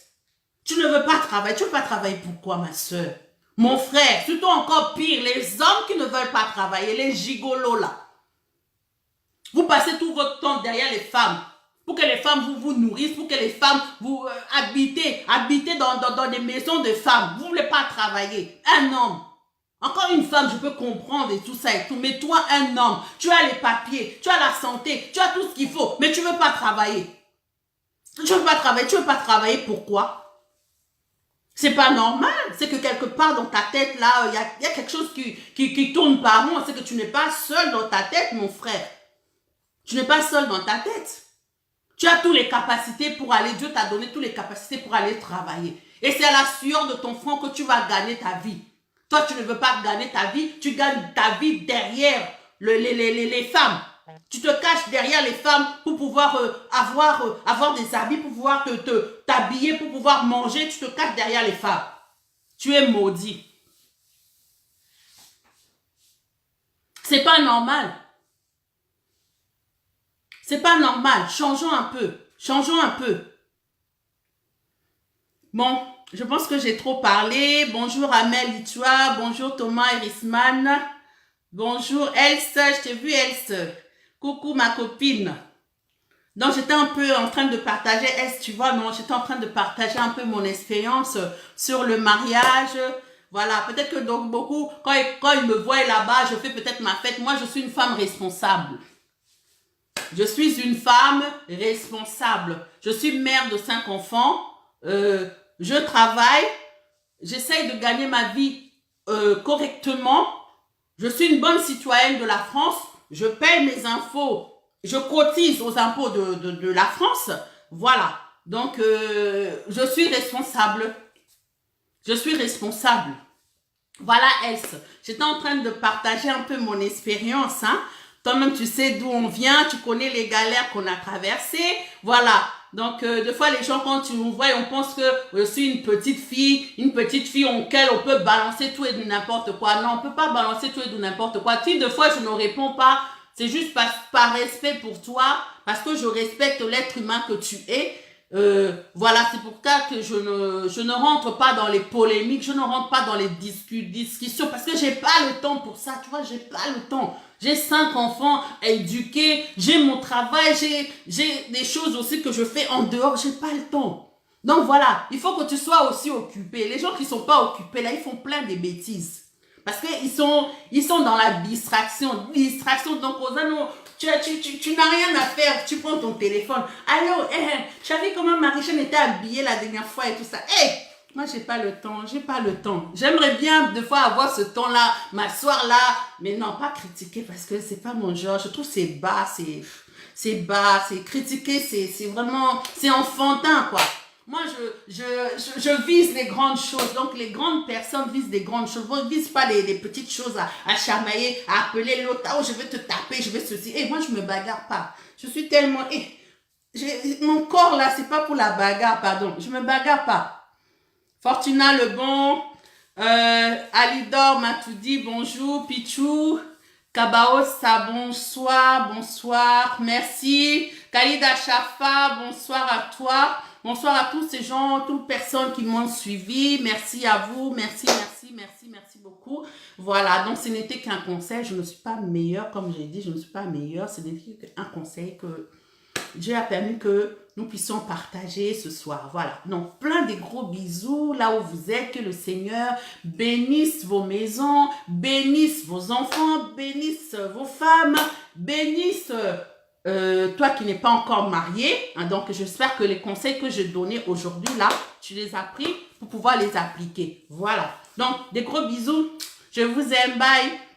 Tu ne veux pas travailler. Tu ne veux pas travailler pourquoi, ma soeur? Mon frère, surtout encore pire, les hommes qui ne veulent pas travailler, les gigolos là. Vous passez tout votre temps derrière les femmes. Pour que les femmes vous nourrissent, pour que les femmes vous habitez dans des maisons de femmes. Vous ne voulez pas travailler. Un homme. Encore une femme, je peux comprendre et tout ça et tout. Mais toi, un homme, tu as les papiers, tu as la santé, tu as tout ce qu'il faut. Mais tu ne veux pas travailler. Tu ne veux pas travailler. Tu ne veux pas travailler, pourquoi? C'est pas normal. C'est que quelque part dans ta tête, là, il y a quelque chose qui tourne par rond. C'est que tu n'es pas seul dans ta tête, mon frère. Tu n'es pas seul dans ta tête. Tu as toutes les capacités pour aller, Dieu t'a donné toutes les capacités pour aller travailler. Et c'est à la sueur de ton front que tu vas gagner ta vie. Toi, tu ne veux pas gagner ta vie, tu gagnes ta vie derrière les femmes. Tu te caches derrière les femmes pour pouvoir avoir des habits, pour pouvoir t'habiller, pour pouvoir manger. Tu te caches derrière les femmes. Tu es maudit. C'est pas normal. C'est pas normal. Changeons un peu. Changeons un peu. Bon, je pense que j'ai trop parlé. Bonjour Amel Itua. Bonjour Thomas Erisman. Bonjour Else. Je t'ai vu Else. Coucou ma copine. Donc j'étais un peu en train de partager. Else, tu vois, non, j'étais en train de partager un peu mon expérience sur le mariage. Voilà, peut-être que donc beaucoup, quand ils me voient là-bas, je fais peut-être ma fête. Moi, je suis une femme responsable. Je suis une femme responsable. Je suis mère de 5 enfants. Je travaille. J'essaye de gagner ma vie correctement. Je suis une bonne citoyenne de la France. Je paye mes impôts. Je cotise aux impôts de la France. Voilà. Donc, je suis responsable. Je suis responsable. Voilà, Else. J'étais en train de partager un peu mon expérience, hein. Toi-même, tu sais d'où on vient, tu connais les galères qu'on a traversées. Voilà. Donc, des fois, les gens, quand tu nous vois, on pense que je suis une petite fille auquel on peut balancer tout et de n'importe quoi. Non, on peut pas balancer tout et de n'importe quoi. Si des fois, je ne réponds pas, c'est juste par respect pour toi, parce que je respecte l'être humain que tu es. Voilà, c'est pour ça que je ne rentre pas dans les polémiques, je ne rentre pas dans les discussions, parce que j'ai pas le temps pour ça, tu vois, j'ai pas le temps. J'ai 5 enfants à éduquer, j'ai mon travail, j'ai des choses aussi que je fais en dehors, j'ai pas le temps. Donc voilà, il faut que tu sois aussi occupé. Les gens qui sont pas occupés, là, ils font plein de bêtises. Parce qu'ils sont dans la distraction. Donc, Rosano, tu n'as rien à faire. Tu prends ton téléphone. Allô, tu as vu comment Marie-Chaîne était habillée la dernière fois et tout ça. Moi, j'ai pas le temps. J'aimerais bien, des fois, avoir ce temps-là, m'asseoir là. Mais non, pas critiquer parce que c'est pas mon genre. Je trouve que c'est bas, c'est critiquer, c'est vraiment, c'est enfantin, quoi. Moi, je vise les grandes choses. Donc, les grandes personnes visent des grandes choses. Vous ne visez pas les petites choses à chamailler, à appeler l'autre. Oh, je vais te taper, je vais ceci. Moi, je ne me bagarre pas. Je suis tellement... mon corps, là, c'est pas pour la bagarre, pardon. Je ne me bagarre pas. Fortuna Lebon, Alidor Matoudi, bonjour. Pichou, Kabaosa, bonsoir. Merci. Khalida Chafa, bonsoir à toi. Bonsoir à tous ces gens, toutes les personnes qui m'ont suivi. Merci à vous. Merci beaucoup. Voilà, donc ce n'était qu'un conseil. Je ne suis pas meilleure, comme j'ai dit, je ne suis pas meilleure. Ce n'était qu'un conseil que Dieu a permis que nous puissions partager ce soir. Voilà, donc plein de gros bisous là où vous êtes. Que le Seigneur bénisse vos maisons, bénisse vos enfants, bénisse vos femmes, bénisse toi qui n'es pas encore marié, hein, donc j'espère que les conseils que je donnais aujourd'hui là, tu les as pris pour pouvoir les appliquer. Voilà. Donc, des gros bisous. Je vous aime. Bye.